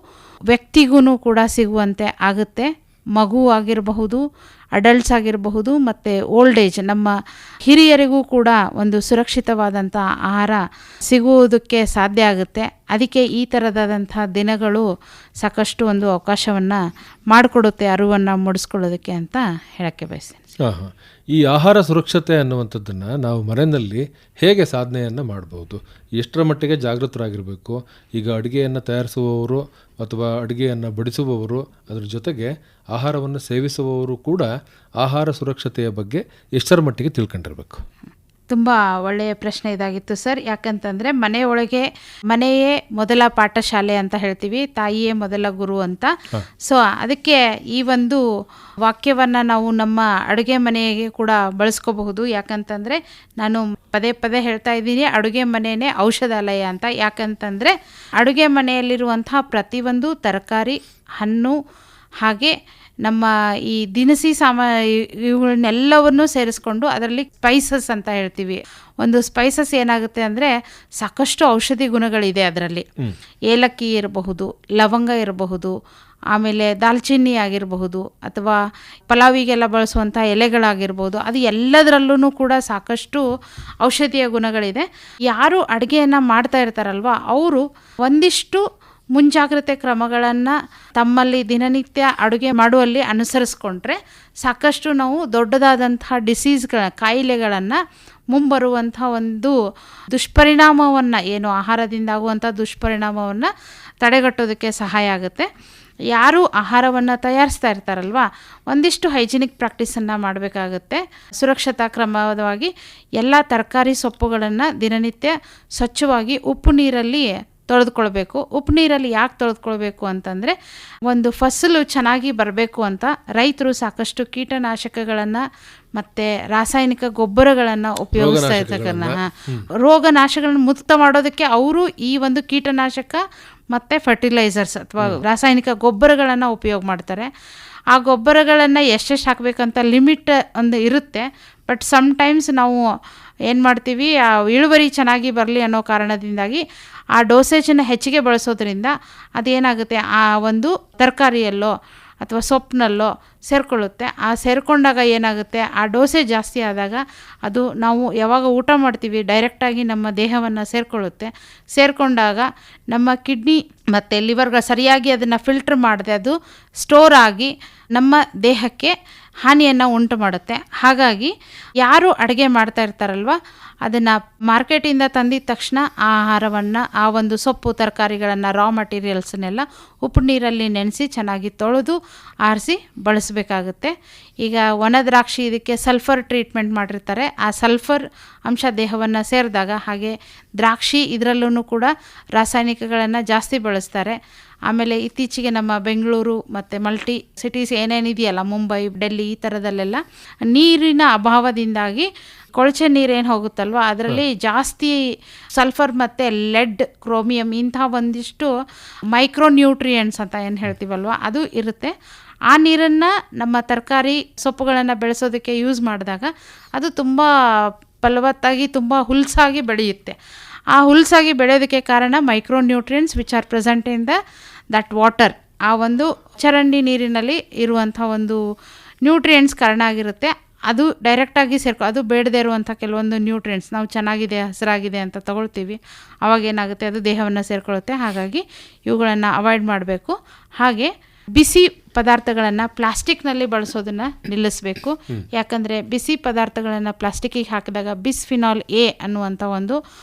ವ್ಯಕ್ತಿಗೂ ಕೂಡ ಸಿಗುವಂತೆ ಆಗುತ್ತೆ. ಮಗು ಆಗಿರಬಹುದು, ಅಡಲ್ಟ್ಸ್ ಆಗಿರಬಹುದು, ಮತ್ತು ಓಲ್ಡ್ ಏಜ್ ನಮ್ಮ ಹಿರಿಯರಿಗೂ ಕೂಡ ಒಂದು ಸುರಕ್ಷಿತವಾದಂಥ ಆಹಾರ ಸಿಗುವುದಕ್ಕೆ ಸಾಧ್ಯ ಆಗುತ್ತೆ. ಅದಕ್ಕೆ ಈ ಥರದಾದಂಥ ದಿನಗಳು ಸಾಕಷ್ಟು ಒಂದು ಅವಕಾಶವನ್ನು ಮಾಡಿಕೊಡುತ್ತೆ ಅರಿವನ್ನು ಮೂಡಿಸ್ಕೊಳ್ಳೋದಕ್ಕೆ ಅಂತ ಹೇಳೋಕ್ಕೆ ಬಯಸ್ತೀನಿ. ಹಾಂ, ಈ ಆಹಾರ ಸುರಕ್ಷತೆ ಅನ್ನುವಂಥದ್ದನ್ನು ನಾವು ಮನೆಯಲ್ಲಿ ಹೇಗೆ ಸಾಧನೆಯನ್ನು ಮಾಡ್ಬೋದು, ಎಷ್ಟರ ಮಟ್ಟಿಗೆ ಜಾಗೃತರಾಗಿರಬೇಕು? ಈಗ ಅಡುಗೆಯನ್ನು ತಯಾರಿಸುವವರು ಅಥವಾ ಅಡುಗೆಯನ್ನು ಬಡಿಸುವವರು, ಅದರ ಜೊತೆಗೆ ಆಹಾರವನ್ನು ಸೇವಿಸುವವರು ಕೂಡ ಆಹಾರ ಸುರಕ್ಷತೆಯ ಬಗ್ಗೆ ಎಷ್ಟರ ಮಟ್ಟಿಗೆ ತಿಳ್ಕೊಂಡಿರಬೇಕು? ತುಂಬ ಒಳ್ಳೆಯ ಪ್ರಶ್ನೆ ಇದಾಗಿತ್ತು ಸರ್. ಯಾಕಂತಂದರೆ ಮನೆಯೇ ಮೊದಲ ಪಾಠಶಾಲೆ ಅಂತ ಹೇಳ್ತೀವಿ, ತಾಯಿಯೇ ಮೊದಲ ಗುರು ಅಂತ. ಸೊ ಅದಕ್ಕೆ ಈ ಒಂದು ವಾಕ್ಯವನ್ನು ನಾವು ನಮ್ಮ ಅಡುಗೆ ಮನೆಗೆ ಕೂಡ ಬಳಸ್ಕೋಬಹುದು. ಯಾಕಂತಂದರೆ ನಾನು ಪದೇ ಹೇಳ್ತಾ ಇದ್ದೀನಿ, ಅಡುಗೆ ಮನೆಯೇ ಔಷಧಾಲಯ ಅಂತ. ಯಾಕಂತಂದರೆ ಅಡುಗೆ ಮನೆಯಲ್ಲಿರುವಂತಹ ಪ್ರತಿಯೊಂದು ತರಕಾರಿ, ಹಣ್ಣು, ಹಾಗೆ ನಮ್ಮ ಈ ದಿನಸಿ ಇವುಗಳನ್ನೆಲ್ಲವನ್ನೂ ಸೇರಿಸ್ಕೊಂಡು ಅದರಲ್ಲಿ ಸ್ಪೈಸಸ್ ಅಂತ ಹೇಳ್ತೀವಿ. ಒಂದು ಸ್ಪೈಸಸ್ ಏನಾಗುತ್ತೆ ಅಂದರೆ ಸಾಕಷ್ಟು ಔಷಧಿ ಗುಣಗಳಿದೆ ಅದರಲ್ಲಿ. ಏಲಕ್ಕಿ ಇರಬಹುದು, ಲವಂಗ ಇರಬಹುದು, ಆಮೇಲೆ ದಾಲ್ಚಿನ್ನಿ ಆಗಿರಬಹುದು, ಅಥವಾ ಪಲಾವಿಗೆಲ್ಲ ಬಳಸುವಂಥ ಎಲೆಗಳಾಗಿರ್ಬೋದು. ಅದು ಎಲ್ಲದರಲ್ಲೂ ಕೂಡ ಸಾಕಷ್ಟು ಔಷಧೀಯ ಗುಣಗಳಿದೆ. ಯಾರು ಅಡುಗೆಯನ್ನು ಮಾಡ್ತಾ ಇರ್ತಾರಲ್ವ ಅವರು ಒಂದಿಷ್ಟು ಮುಂಜಾಗ್ರತೆ ಕ್ರಮಗಳನ್ನು ತಮ್ಮಲ್ಲಿ ದಿನನಿತ್ಯ ಅಡುಗೆ ಮಾಡುವಲ್ಲಿ ಅನುಸರಿಸ್ಕೊಂಡ್ರೆ ಸಾಕಷ್ಟು ನಾವು ದೊಡ್ಡದಾದಂತಹ ಕಾಯಿಲೆಗಳನ್ನು ಮುಂಬರುವಂಥ ಒಂದು ದುಷ್ಪರಿಣಾಮವನ್ನು, ಏನು ಆಹಾರದಿಂದ ಆಗುವಂಥ ದುಷ್ಪರಿಣಾಮವನ್ನು ತಡೆಗಟ್ಟೋದಕ್ಕೆ ಸಹಾಯ ಆಗುತ್ತೆ. ಯಾರು ಆಹಾರವನ್ನು ತಯಾರಿಸ್ತಾ ಇರ್ತಾರಲ್ವ ಒಂದಿಷ್ಟು ಹೈಜಿನಿಕ್ ಪ್ರಾಕ್ಟೀಸನ್ನು ಮಾಡಬೇಕಾಗುತ್ತೆ. ಸುರಕ್ಷತಾ ಕ್ರಮವಾಗಿ ಎಲ್ಲ ತರಕಾರಿ ಸೊಪ್ಪುಗಳನ್ನು ದಿನನಿತ್ಯ ಸ್ವಚ್ಛವಾಗಿ ಉಪ್ಪು ನೀರಲ್ಲಿ ತೊಳೆದುಕೊಳ್ಬೇಕು. ಉಪ್ಪು ನೀರಲ್ಲಿ ಯಾಕೆ ತೊಳೆದುಕೊಳ್ಬೇಕು ಅಂತಂದರೆ, ಒಂದು ಫಸಲು ಚೆನ್ನಾಗಿ ಬರಬೇಕು ಅಂತ ರೈತರು ಸಾಕಷ್ಟು ಕೀಟನಾಶಕಗಳನ್ನು ಮತ್ತು ರಾಸಾಯನಿಕ ಗೊಬ್ಬರಗಳನ್ನು ಉಪಯೋಗಿಸ್ತಾ ಇರ್ತಕ್ಕಂಥ ರೋಗನಾಶಗಳನ್ನು ಮುಕ್ತ ಮಾಡೋದಕ್ಕೆ ಅವರು ಈ ಒಂದು ಕೀಟನಾಶಕ ಮತ್ತು ಫರ್ಟಿಲೈಸರ್ಸ್ ಅಥವಾ ರಾಸಾಯನಿಕ ಗೊಬ್ಬರಗಳನ್ನು ಉಪಯೋಗ ಮಾಡ್ತಾರೆ. ಆ ಗೊಬ್ಬರಗಳನ್ನು ಎಷ್ಟೆಷ್ಟು ಹಾಕಬೇಕಂತ ಲಿಮಿಟ್ ಒಂದು ಇರುತ್ತೆ. ಬಟ್ ಸಮ್ಟೈಮ್ಸ್ ನಾವು ಏನು ಮಾಡ್ತೀವಿ, ಆ ಇಳುವರಿ ಚೆನ್ನಾಗಿ ಬರಲಿ ಅನ್ನೋ ಕಾರಣದಿಂದಾಗಿ ಆ ಡೋಸೇಜನ್ನು ಹೆಚ್ಚಿಗೆ ಬಳಸೋದ್ರಿಂದ ಅದೇನಾಗುತ್ತೆ, ಆ ಒಂದು ತರಕಾರಿಯಲ್ಲೋ ಅಥವಾ ಸೊಪ್ಪಿನಲ್ಲೋ ಸೇರಿಕೊಳ್ಳುತ್ತೆ. ಆ ಸೇರಿಕೊಂಡಾಗ ಏನಾಗುತ್ತೆ, ಆ ಡೋಸೇಜ್ ಜಾಸ್ತಿ ಆದಾಗ ಅದು ನಾವು ಯಾವಾಗ ಊಟ ಮಾಡ್ತೀವಿ ಡೈರೆಕ್ಟಾಗಿ ನಮ್ಮ ದೇಹವನ್ನು ಸೇರಿಕೊಂಡಾಗ ನಮ್ಮ ಕಿಡ್ನಿ ಮತ್ತು ಲಿವರ್ಗಳು ಸರಿಯಾಗಿ ಅದನ್ನು ಫಿಲ್ಟರ್ ಮಾಡದೆ ಅದು ಸ್ಟೋರ್ ಆಗಿ ನಮ್ಮ ದೇಹಕ್ಕೆ ಹಾನಿಯನ್ನು ಉಂಟು ಮಾಡುತ್ತೆ. ಹಾಗಾಗಿ ಯಾರು ಅಡುಗೆ ಮಾಡ್ತಾ ಇರ್ತಾರಲ್ವ ಅದನ್ನು ಮಾರ್ಕೆಟಿಂದ ತಂದಿದ ತಕ್ಷಣ ಆ ಆಹಾರವನ್ನು, ಆ ಒಂದು ಸೊಪ್ಪು ತರಕಾರಿಗಳನ್ನು, ರಾ ಮಟೀರಿಯಲ್ಸನ್ನೆಲ್ಲ ಉಪ್ಪು ನೀರಲ್ಲಿ ನೆನೆಸಿ ಚೆನ್ನಾಗಿ ತೊಳೆದು ಆರಿಸಿ ಬಳಸಬೇಕಾಗುತ್ತೆ. ಈಗ ಒಣ ದ್ರಾಕ್ಷಿ ಇದಕ್ಕೆ ಸಲ್ಫರ್ ಟ್ರೀಟ್ಮೆಂಟ್ ಮಾಡಿರ್ತಾರೆ. ಆ ಸಲ್ಫರ್ ಅಂಶ ದೇಹವನ್ನು ಸೇರಿದಾಗ, ಹಾಗೆ ದ್ರಾಕ್ಷಿ ಇದರಲ್ಲೂ ಕೂಡ ರಾಸಾಯನಿಕಗಳನ್ನು ಜಾಸ್ತಿ ಬಳಸ್ತಾರೆ. ಆಮೇಲೆ ಇತ್ತೀಚೆಗೆ ನಮ್ಮ ಬೆಂಗಳೂರು ಮತ್ತು ಮಲ್ಟಿ ಸಿಟೀಸ್ ಏನೇನಿದೆಯಲ್ಲ, ಮುಂಬೈ, ಡೆಲ್ಲಿ, ಈ ಥರದಲ್ಲೆಲ್ಲ ನೀರಿನ ಅಭಾವದಿಂದಾಗಿ ಕೊಳಚೆ ನೀರೇನು ಹೋಗುತ್ತಲ್ವ ಅದರಲ್ಲಿ ಜಾಸ್ತಿ ಸಲ್ಫರ್ ಮತ್ತು ಲೆಡ್, ಕ್ರೋಮಿಯಂ ಇಂಥ ಒಂದಿಷ್ಟು ಮೈಕ್ರೋನ್ಯೂಟ್ರಿಯೆಂಟ್ಸ್ ಅಂತ ಏನು ಹೇಳ್ತೀವಲ್ವ ಅದು ಇರುತ್ತೆ. ಆ ನೀರನ್ನು ನಮ್ಮ ತರಕಾರಿ ಸೊಪ್ಪುಗಳನ್ನು ಬೆಳೆಸೋದಕ್ಕೆ ಯೂಸ್ ಮಾಡಿದಾಗ ಅದು ತುಂಬ ಫಲವತ್ತಾಗಿ ತುಂಬ ಹುಲ್ಸಾಗಿ ಬೆಳೆಯುತ್ತೆ. ಆ ಹುಲ್ಸಾಗಿ ಬೆಳೆಯೋದಕ್ಕೆ ಕಾರಣ micro nutrients which are present in that water. ಆ ಒಂದು ಚರಂಡಿ ನೀರಿನಲ್ಲಿ ಇರುವಂಥ ಒಂದು ನ್ಯೂಟ್ರಿಯೆಂಟ್ಸ್ ಕಾರಣ ಆಗಿರುತ್ತೆ. ಅದು ಡೈರೆಕ್ಟಾಗಿ ಅದು ಬೇಡದೇ ಇರುವಂಥ ಕೆಲವೊಂದು ನ್ಯೂಟ್ರಿಯೆಂಟ್ಸ್ ನಾವು ಚೆನ್ನಾಗಿದೆ ಹಸಿರಾಗಿದೆ ಅಂತ ತಗೊಳ್ತೀವಿ, ಅವಾಗ ಏನಾಗುತ್ತೆ ಅದು ದೇಹವನ್ನು ಸೇರಿಕೊಳ್ಳುತ್ತೆ. ಹಾಗಾಗಿ ಇವುಗಳನ್ನು ಅವಾಯ್ಡ್ ಮಾಡಬೇಕು. ಹಾಗೆ ಬಿಸಿ ಪದಾರ್ಥಗಳನ್ನು ಪ್ಲಾಸ್ಟಿಕ್ನಲ್ಲಿ ಬಳಸೋದನ್ನು ನಿಲ್ಲಿಸಬೇಕು. ಯಾಕಂದರೆ ಬಿಸಿ ಪದಾರ್ಥಗಳನ್ನು ಪ್ಲಾಸ್ಟಿಕ್ಕಿಗೆ ಹಾಕಿದಾಗ ಬಿಸ್ಫಿನಾಲ್ ಎ ಅನ್ನುವಂಥ ಒಂದು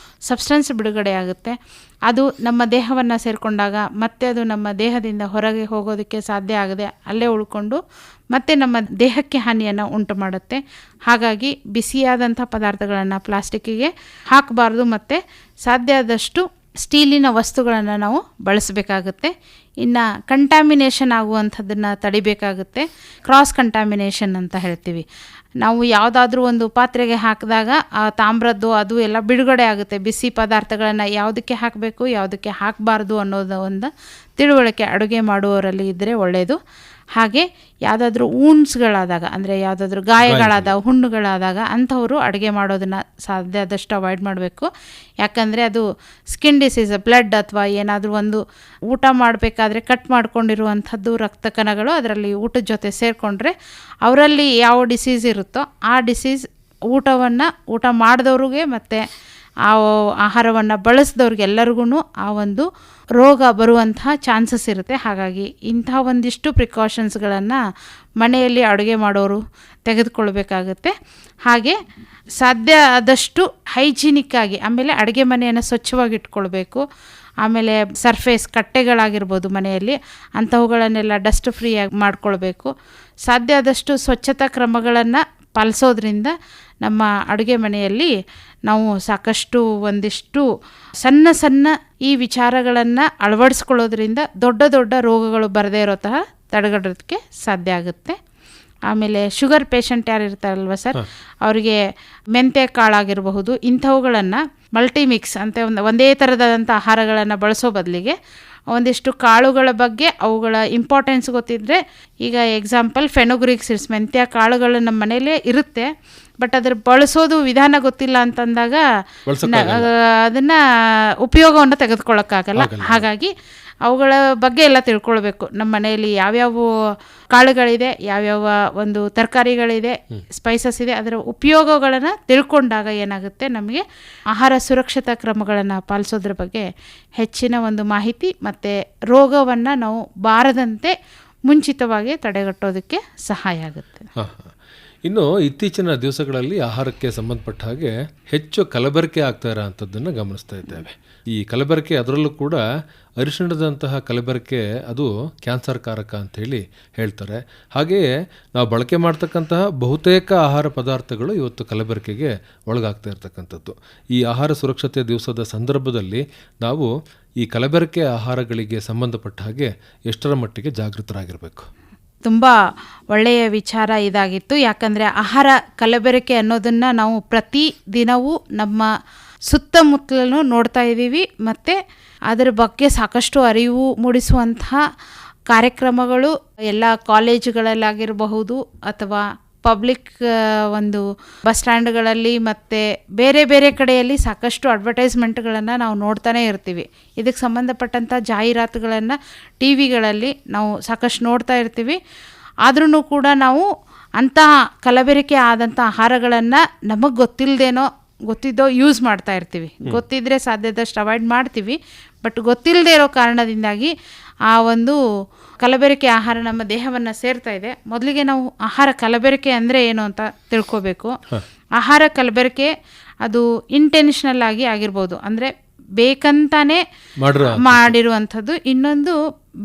ಸಬ್ಸ್ಟೆನ್ಸ್ ಬಿಡುಗಡೆ ಆಗುತ್ತೆ. ಅದು ನಮ್ಮ ದೇಹವನ್ನು ಸೇರಿಕೊಂಡಾಗ ಮತ್ತೆ ಅದು ನಮ್ಮ ದೇಹದಿಂದ ಹೊರಗೆ ಹೋಗೋದಕ್ಕೆ ಸಾಧ್ಯ ಆಗದೆ ಅಲ್ಲೇ ಉಳ್ಕೊಂಡು ಮತ್ತೆ ನಮ್ಮ ದೇಹಕ್ಕೆ ಹಾನಿಯನ್ನು ಉಂಟು ಮಾಡುತ್ತೆ. ಹಾಗಾಗಿ ಬಿಸಿಯಾದಂಥ ಪದಾರ್ಥಗಳನ್ನು ಪ್ಲಾಸ್ಟಿಕ್ಕಿಗೆ ಹಾಕಬಾರ್ದು ಮತ್ತು ಸಾಧ್ಯ ಆದಷ್ಟು ಸ್ಟೀಲಿನ ವಸ್ತುಗಳನ್ನು ನಾವು ಬಳಸಬೇಕಾಗುತ್ತೆ. ಇನ್ನು ಕಂಟ್ಯಾಮಿನೇಷನ್ ಆಗುವಂಥದ್ದನ್ನು ತಡಿಬೇಕಾಗುತ್ತೆ. ಕ್ರಾಸ್ ಕಂಟ್ಯಾಮಿನೇಷನ್ ಅಂತ ಹೇಳ್ತೀವಿ. ನಾವು ಯಾವುದಾದ್ರೂ ಒಂದು ಪಾತ್ರೆಗೆ ಹಾಕಿದಾಗ ಆ ತಾಮ್ರದ್ದು ಅದು ಎಲ್ಲ ಬಿಡುಗಡೆ ಆಗುತ್ತೆ. ಬಿಸಿ ಪದಾರ್ಥಗಳನ್ನು ಯಾವುದಕ್ಕೆ ಹಾಕಬೇಕು ಯಾವುದಕ್ಕೆ ಹಾಕಬಾರ್ದು ಅನ್ನೋದು ಒಂದು ತಿಳುವಳಿಕೆ ಅಡುಗೆ ಮಾಡುವವರಲ್ಲಿ ಇದ್ದರೆ ಒಳ್ಳೆಯದು. ಹಾಗೆ ಯಾವುದಾದ್ರೂ ಊಣ್ಸ್ಗಳಾದಾಗ ಅಂದರೆ ಯಾವುದಾದ್ರೂ ಗಾಯಗಳಾದಾಗ ಹುಣ್ಣುಗಳಾದಾಗ ಅಂಥವರು ಅಡುಗೆ ಮಾಡೋದನ್ನು ಸಾಧ್ಯ ಆದಷ್ಟು ಅವಾಯ್ಡ್ ಮಾಡಬೇಕು. ಯಾಕಂದರೆ ಅದು ಸ್ಕಿನ್ ಡಿಸೀಸ್, ಬ್ಲಡ್ ಅಥವಾ ಏನಾದರೂ ಒಂದು ಊಟ ಮಾಡಬೇಕಾದ್ರೆ ಕಟ್ ಮಾಡ್ಕೊಂಡಿರುವಂಥದ್ದು ರಕ್ತ ಕಣಗಳು ಅದರಲ್ಲಿ ಊಟದ ಜೊತೆ ಸೇರಿಕೊಂಡ್ರೆ ಅವರಲ್ಲಿ ಯಾವ ಡಿಸೀಸ್ ಇರುತ್ತೋ ಆ ಡಿಸೀಸ್ ಊಟ ಮಾಡಿದವ್ರಿಗೆ ಮತ್ತು ಆ ಆಹಾರವನ್ನು ಬಳಸಿದವ್ರಿಗೆ ಎಲ್ಲರಿಗೂ ಆ ಒಂದು ರೋಗ ಬರುವಂತಹ ಚಾನ್ಸಸ್ ಇರುತ್ತೆ. ಹಾಗಾಗಿ ಇಂಥ ಒಂದಿಷ್ಟು ಪ್ರಿಕಾಷನ್ಸ್ಗಳನ್ನು ಮನೆಯಲ್ಲಿ ಅಡುಗೆ ಮಾಡೋರು ತೆಗೆದುಕೊಳ್ಬೇಕಾಗುತ್ತೆ. ಹಾಗೆ ಸಾಧ್ಯ ಆದಷ್ಟು ಹೈಜಿನಿಕ್ಕಾಗಿ ಆಮೇಲೆ ಅಡುಗೆ ಮನೆಯನ್ನು ಸ್ವಚ್ಛವಾಗಿ ಇಟ್ಕೊಳ್ಬೇಕು. ಆಮೇಲೆ ಸರ್ಫೇಸ್ ಕಟ್ಟೆಗಳಾಗಿರ್ಬೋದು ಮನೆಯಲ್ಲಿ ಅಂಥವುಗಳನ್ನೆಲ್ಲ ಡಸ್ಟ್ ಫ್ರೀಯಾಗಿ ಮಾಡ್ಕೊಳ್ಬೇಕು. ಸಾಧ್ಯ ಆದಷ್ಟು ಸ್ವಚ್ಛತಾ ಕ್ರಮಗಳನ್ನು ಪಾಲಿಸೋದ್ರಿಂದ ನಮ್ಮ ಅಡುಗೆ ಮನೆಯಲ್ಲಿ ನಾವು ಸಾಕಷ್ಟು ಒಂದಿಷ್ಟು ಸಣ್ಣ ಈ ವಿಚಾರಗಳನ್ನು ಅಳವಡಿಸ್ಕೊಳ್ಳೋದ್ರಿಂದ ದೊಡ್ಡ ರೋಗಗಳು ಬರದೇ ಇರೋ ತಹ ತಡೆಗಟ್ಟೋದಕ್ಕೆ ಸಾಧ್ಯ ಆಗುತ್ತೆ. ಆಮೇಲೆ ಶುಗರ್ ಪೇಷಂಟ್ ಯಾರು ಇರ್ತಾರಲ್ವ ಸರ್, ಅವರಿಗೆ ಮೆಂತ್ಯ ಕಾಳಾಗಿರಬಹುದು ಇಂಥವುಗಳನ್ನು ಮಲ್ಟಿಮಿಕ್ಸ್ ಅಂತ ಒಂದೇ ಥರದಂಥ ಆಹಾರಗಳನ್ನು ಬಳಸೋ ಬದಲಿಗೆ ಒಂದಿಷ್ಟು ಕಾಳುಗಳ ಬಗ್ಗೆ ಅವುಗಳ ಇಂಪಾರ್ಟೆನ್ಸ್ ಗೊತ್ತಿದ್ದರೆ, ಈಗ ಎಕ್ಸಾಂಪಲ್ ಫೆನುಗ್ರೀಕ್ ಸೀಡ್ಸ್ ಮೆಂತ್ಯ ಕಾಳುಗಳು ನಮ್ಮ ಮನೇಲೇ ಇರುತ್ತೆ, ಬಟ್ ಅದ್ರ ಬಳಸೋದು ವಿಧಾನ ಗೊತ್ತಿಲ್ಲ ಅಂತಂದಾಗ ಅದನ್ನು ಉಪಯೋಗವನ್ನು ತೆಗೆದುಕೊಳ್ಳೋಕ್ಕಾಗಲ್ಲ. ಹಾಗಾಗಿ ಅವುಗಳ ಬಗ್ಗೆ ಎಲ್ಲ ತಿಳ್ಕೊಳ್ಬೇಕು. ನಮ್ಮ ಮನೆಯಲ್ಲಿ ಯಾವ್ಯಾವ ಕಾಳುಗಳಿದೆ, ಯಾವ್ಯಾವ ಒಂದು ತರಕಾರಿಗಳಿದೆ, ಸ್ಪೈಸಸ್ ಇದೆ, ಅದರ ಉಪಯೋಗಗಳನ್ನು ತಿಳ್ಕೊಂಡಾಗ ಏನಾಗುತ್ತೆ ನಮಗೆ ಆಹಾರ ಸುರಕ್ಷತಾ ಕ್ರಮಗಳನ್ನು ಪಾಲಿಸೋದ್ರ ಬಗ್ಗೆ ಹೆಚ್ಚಿನ ಒಂದು ಮಾಹಿತಿ ಮತ್ತು ರೋಗವನ್ನು ನಾವು ಬಾರದಂತೆ ಮುಂಚಿತವಾಗಿ ತಡೆಗಟ್ಟೋದಕ್ಕೆ ಸಹಾಯ ಆಗುತ್ತೆ. ಇನ್ನು ಇತ್ತೀಚಿನ ದಿವಸಗಳಲ್ಲಿ ಆಹಾರಕ್ಕೆ ಸಂಬಂಧಪಟ್ಟ ಹಾಗೆ ಹೆಚ್ಚು ಕಲಬೆರಕೆ ಆಗ್ತಾ ಇರೋ ಅಂಥದ್ದನ್ನು ಗಮನಿಸ್ತಾ ಇದ್ದೇವೆ. ಈ ಕಲಬೆರಕೆ ಅದರಲ್ಲೂ ಕೂಡ ಅರಿಶಿಣದಂತಹ ಕಲಬೆರಕೆ ಅದು ಕ್ಯಾನ್ಸರ್ ಕಾರಕ ಅಂಥೇಳಿ ಹೇಳ್ತಾರೆ. ಹಾಗೆಯೇ ನಾವು ಬಳಕೆ ಮಾಡ್ತಕ್ಕಂತಹ ಬಹುತೇಕ ಆಹಾರ ಪದಾರ್ಥಗಳು ಇವತ್ತು ಕಲಬೆರಕೆಗೆ ಒಳಗಾಗ್ತಾ ಇರ್ತಕ್ಕಂಥದ್ದು. ಈ ಆಹಾರ ಸುರಕ್ಷತೆ ದಿವಸದ ಸಂದರ್ಭದಲ್ಲಿ ನಾವು ಈ ಕಲಬೆರಕೆ ಆಹಾರಗಳಿಗೆ ಸಂಬಂಧಪಟ್ಟ ಹಾಗೆ ಎಷ್ಟರ ಮಟ್ಟಿಗೆ ಜಾಗೃತರಾಗಿರಬೇಕು? ತುಂಬ ಒಳ್ಳೆಯ ವಿಚಾರ ಇದಾಗಿತ್ತು. ಯಾಕಂದರೆ ಆಹಾರ ಕಲಬೆರಕೆ ಅನ್ನೋದನ್ನು ನಾವು ಪ್ರತಿ ದಿನವೂ ನಮ್ಮ ಸುತ್ತಮುತ್ತಲೂ ನೋಡ್ತಾ ಇದ್ದೀವಿ ಮತ್ತು ಅದರ ಬಗ್ಗೆ ಸಾಕಷ್ಟು ಅರಿವು ಮೂಡಿಸುವಂತಹ ಕಾರ್ಯಕ್ರಮಗಳು ಎಲ್ಲ ಕಾಲೇಜುಗಳಲ್ಲಾಗಿರಬಹುದು ಅಥವಾ ಪಬ್ಲಿಕ್ ಒಂದು ಬಸ್ ಸ್ಟ್ಯಾಂಡ್ಗಳಲ್ಲಿ ಮತ್ತು ಬೇರೆ ಬೇರೆ ಕಡೆಯಲ್ಲಿ ಸಾಕಷ್ಟು ಅಡ್ವರ್ಟೈಸ್ಮೆಂಟ್ಗಳನ್ನು ನಾವು ನೋಡ್ತಾನೆ ಇರ್ತೀವಿ. ಇದಕ್ಕೆ ಸಂಬಂಧಪಟ್ಟಂಥ ಜಾಹೀರಾತುಗಳನ್ನು ಟಿ ವಿಗಳಲ್ಲಿ ನಾವು ಸಾಕಷ್ಟು ನೋಡ್ತಾ ಇರ್ತೀವಿ. ಆದ್ರೂ ಕೂಡ ನಾವು ಅಂತಹ ಕಲಬೆರಕೆ ಆದಂಥ ಆಹಾರಗಳನ್ನು ನಮಗೆ ಗೊತ್ತಿದ್ದೋ ಯೂಸ್ ಮಾಡ್ತಾ ಇರ್ತೀವಿ. ಗೊತ್ತಿದ್ದರೆ ಸಾಧ್ಯದಷ್ಟು ಅವಾಯ್ಡ್ ಮಾಡ್ತೀವಿ, ಬಟ್ ಗೊತ್ತಿಲ್ಲದೆ ಇರೋ ಕಾರಣದಿಂದಾಗಿ ಆ ಒಂದು ಕಲಬೆರಕೆ ಆಹಾರ ನಮ್ಮ ದೇಹವನ್ನು ಸೇರ್ತಾ ಇದೆ. ಮೊದಲಿಗೆ ನಾವು ಆಹಾರ ಕಲಬೆರಕೆ ಅಂದರೆ ಏನು ಅಂತ ತಿಳ್ಕೋಬೇಕು. ಆಹಾರ ಕಲಬೆರಕೆ ಅದು ಇಂಟೆನ್ಷನಲ್ ಆಗಿರ್ಬೋದು, ಅಂದರೆ ಬೇಕಂತಾನೆ ಮಾಡಿರುವಂಥದ್ದು. ಇನ್ನೊಂದು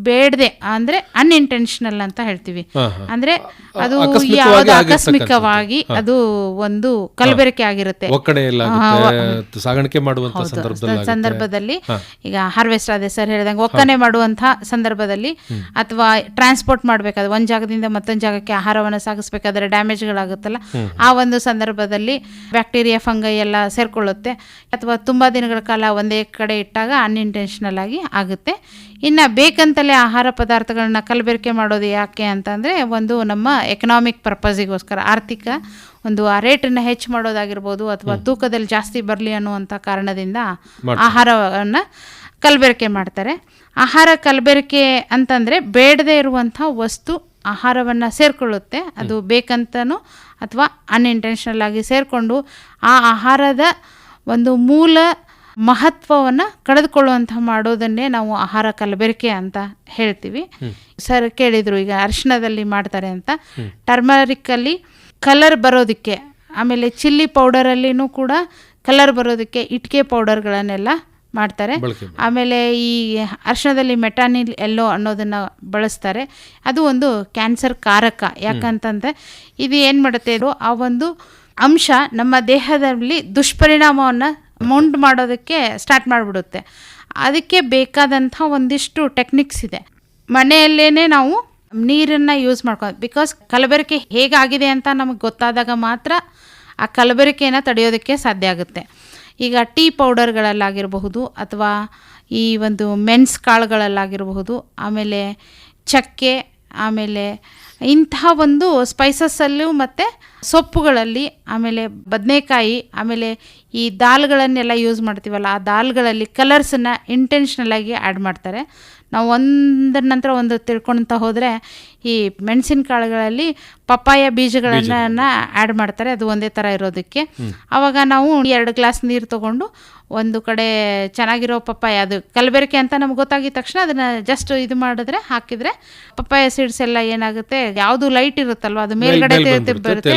ಬೇಡದೆ ಅಂದರೆ ಅನ್ಇಂಟೆನ್ಷನಲ್ ಅಂತ ಹೇಳ್ತೀವಿ. ಅಂದರೆ ಅದು ಯಾವುದು ಆಕಸ್ಮಿಕವಾಗಿ ಅದು ಒಂದು ಕಲಬೆರಕೆ ಆಗಿರುತ್ತೆ. ಸಾಗಾಣಿಕೆ ಮಾಡುವಂತ ಸಂದರ್ಭದಲ್ಲಿ ಈಗ ಹಾರ್ವೆಸ್ಟ್ ಆದ ಸರ್ ಹೇಳಿದಂಗೆ ಒಕ್ಕಣೆ ಮಾಡುವಂತಹ ಸಂದರ್ಭದಲ್ಲಿ ಅಥವಾ ಟ್ರಾನ್ಸ್ಪೋರ್ಟ್ ಮಾಡಬೇಕಾದ್ರೆ ಒಂದು ಜಾಗದಿಂದ ಮತ್ತೊಂದು ಜಾಗಕ್ಕೆ ಆಹಾರವನ್ನು ಸಾಗಿಸ್ಬೇಕಾದ್ರೆ ಡ್ಯಾಮೇಜ್ಗಳಾಗುತ್ತಲ್ಲ, ಆ ಒಂದು ಸಂದರ್ಭದಲ್ಲಿ ಬ್ಯಾಕ್ಟೀರಿಯಾ ಫಂಗೈ ಎಲ್ಲ ಸೇರ್ಕೊಳ್ಳುತ್ತೆ. ಅಥವಾ ತುಂಬ ದಿನಗಳ ಕಾಲ ಒಂದೇ ಕಡೆ ಇಟ್ಟಾಗ ಅನ್ಇಂಟೆನ್ಷನಲ್ ಆಗುತ್ತೆ. ಇನ್ನು ಬೇಕಂತ ಬೇಕಂತಲೇ ಆಹಾರ ಪದಾರ್ಥಗಳನ್ನ ಕಲಬೆರಕೆ ಮಾಡೋದು ಯಾಕೆ ಅಂತಂದರೆ, ಒಂದು ನಮ್ಮ ಎಕನಾಮಿಕ್ ಪರ್ಪಸಿಗೋಸ್ಕರ, ಆರ್ಥಿಕ ಒಂದು ಆ ರೇಟನ್ನು ಹೆಚ್ಚು ಮಾಡೋದಾಗಿರ್ಬೋದು, ಅಥವಾ ತೂಕದಲ್ಲಿ ಜಾಸ್ತಿ ಬರಲಿ ಅನ್ನುವಂಥ ಕಾರಣದಿಂದ ಆಹಾರವನ್ನು ಕಲಬೆರಕೆ ಮಾಡ್ತಾರೆ. ಆಹಾರ ಕಲಬೆರಕೆ ಅಂತಂದರೆ ಬೇಡದೇ ಇರುವಂಥ ವಸ್ತು ಆಹಾರವನ್ನು ಸೇರಿಕೊಳ್ಳುತ್ತೆ. ಅದು ಬೇಕಂತನೂ ಅಥವಾ ಅನ್ಇಂಟೆನ್ಷನಲ್ ಆಗಿ ಸೇರಿಕೊಂಡು ಆ ಆಹಾರದ ಒಂದು ಮೂಲ ಮಹತ್ವವನ್ನು ಕಳೆದುಕೊಳ್ಳುವಂಥ ಮಾಡೋದನ್ನೇ ನಾವು ಆಹಾರ ಕಲಬೆರಕೆ ಅಂತ ಹೇಳ್ತೀವಿ. ಸರ್ ಕೇಳಿದರು ಈಗ ಅರಿಶಿಣದಲ್ಲಿ ಮಾಡ್ತಾರೆ ಅಂತ. ಟರ್ಮರಿಕ್ಕಲ್ಲಿ ಕಲರ್ ಬರೋದಕ್ಕೆ, ಆಮೇಲೆ ಚಿಲ್ಲಿ ಪೌಡರಲ್ಲಿನೂ ಕೂಡ ಕಲರ್ ಬರೋದಕ್ಕೆ ಇಟ್ಟಿಗೆ ಪೌಡರ್ಗಳನ್ನೆಲ್ಲ ಮಾಡ್ತಾರೆ. ಆಮೇಲೆ ಈ ಅರಿಶಿಣದಲ್ಲಿ ಮೆಟಾನಿಲ್ ಎಲ್ಲೋ ಅನ್ನೋದನ್ನು ಬಳಸ್ತಾರೆ. ಅದು ಒಂದು ಕ್ಯಾನ್ಸರ್ ಕಾರಕ. ಯಾಕಂತಂದರೆ ಇದು ಏನು ಮಾಡುತ್ತೆ, ಆ ಒಂದು ಅಂಶ ನಮ್ಮ ದೇಹದಲ್ಲಿ ದುಷ್ಪರಿಣಾಮವನ್ನು ಉಂಟು ಮಾಡೋದಕ್ಕೆ ಸ್ಟಾರ್ಟ್ ಮಾಡಿಬಿಡುತ್ತೆ. ಅದಕ್ಕೆ ಬೇಕಾದಂಥ ಒಂದಿಷ್ಟು ಟೆಕ್ನಿಕ್ಸ್ ಇದೆ. ಮನೆಯಲ್ಲೇ ನಾವು ನೀರನ್ನು ಯೂಸ್ ಮಾಡ್ಕೊಂಡು, ಬಿಕಾಸ್ ಕಲಬೆರಕೆ ಹೇಗಾಗಿದೆ ಅಂತ ನಮಗೆ ಗೊತ್ತಾದಾಗ ಮಾತ್ರ ಆ ಕಲಬೆರಕೆಯನ್ನು ತಡೆಯೋದಕ್ಕೆ ಸಾಧ್ಯ ಆಗುತ್ತೆ. ಈಗ ಟೀ ಪೌಡರ್ಗಳಲ್ಲಾಗಿರಬಹುದು, ಅಥವಾ ಈ ಒಂದು ಮೆಣಸು ಕಾಳುಗಳಲ್ಲಾಗಿರಬಹುದು, ಆಮೇಲೆ ಚಕ್ಕೆ, ಆಮೇಲೆ ಇಂತಹ ಒಂದು ಸ್ಪೈಸಸ್ಸಲ್ಲೂ ಮತ್ತು ಸೊಪ್ಪುಗಳಲ್ಲಿ, ಆಮೇಲೆ ಬದನೆಕಾಯಿ, ಆಮೇಲೆ ಈ ದಾಲ್ಗಳನ್ನೆಲ್ಲ ಯೂಸ್ ಮಾಡ್ತೀವಲ್ಲ, ಆ ದಾಲ್ಗಳಲ್ಲಿ ಕಲರ್ಸನ್ನು ಇಂಟೆನ್ಷನಲಾಗಿ ಆ್ಯಡ್ ಮಾಡ್ತಾರೆ. ನಾವು ಒಂದರ ನಂತರ ಒಂದು ತಿಳ್ಕೊಳ್ತಾ ಹೋದರೆ ಈ ಮೆಣಸಿನಕಾಳುಗಳಲ್ಲಿ ಪಪ್ಪಾಯ ಬೀಜಗಳನ್ನು ಆ್ಯಡ್ ಮಾಡ್ತಾರೆ, ಅದು ಒಂದೇ ಥರ ಇರೋದಕ್ಕೆ. ಆವಾಗ ನಾವು 2 ಗ್ಲಾಸ್ ನೀರು ತೊಗೊಂಡು ಒಂದು ಕಡೆ ಚೆನ್ನಾಗಿರೋ ಪಪ್ಪಾಯ, ಅದು ಕಲಬೆರಕೆ ಅಂತ ನಮ್ಗೆ ಗೊತ್ತಾಗಿದ ತಕ್ಷಣ ಅದನ್ನು ಜಸ್ಟ್ ಇದು ಮಾಡಿದ್ರೆ, ಹಾಕಿದರೆ ಪಪ್ಪಾಯ ಸೀಡ್ಸ್ ಎಲ್ಲ ಏನಾಗುತ್ತೆ, ಯಾವುದು ಲೈಟ್ ಇರುತ್ತಲ್ವ ಅದು ಮೇಲ್ಗಡೆ ಬರುತ್ತೆ,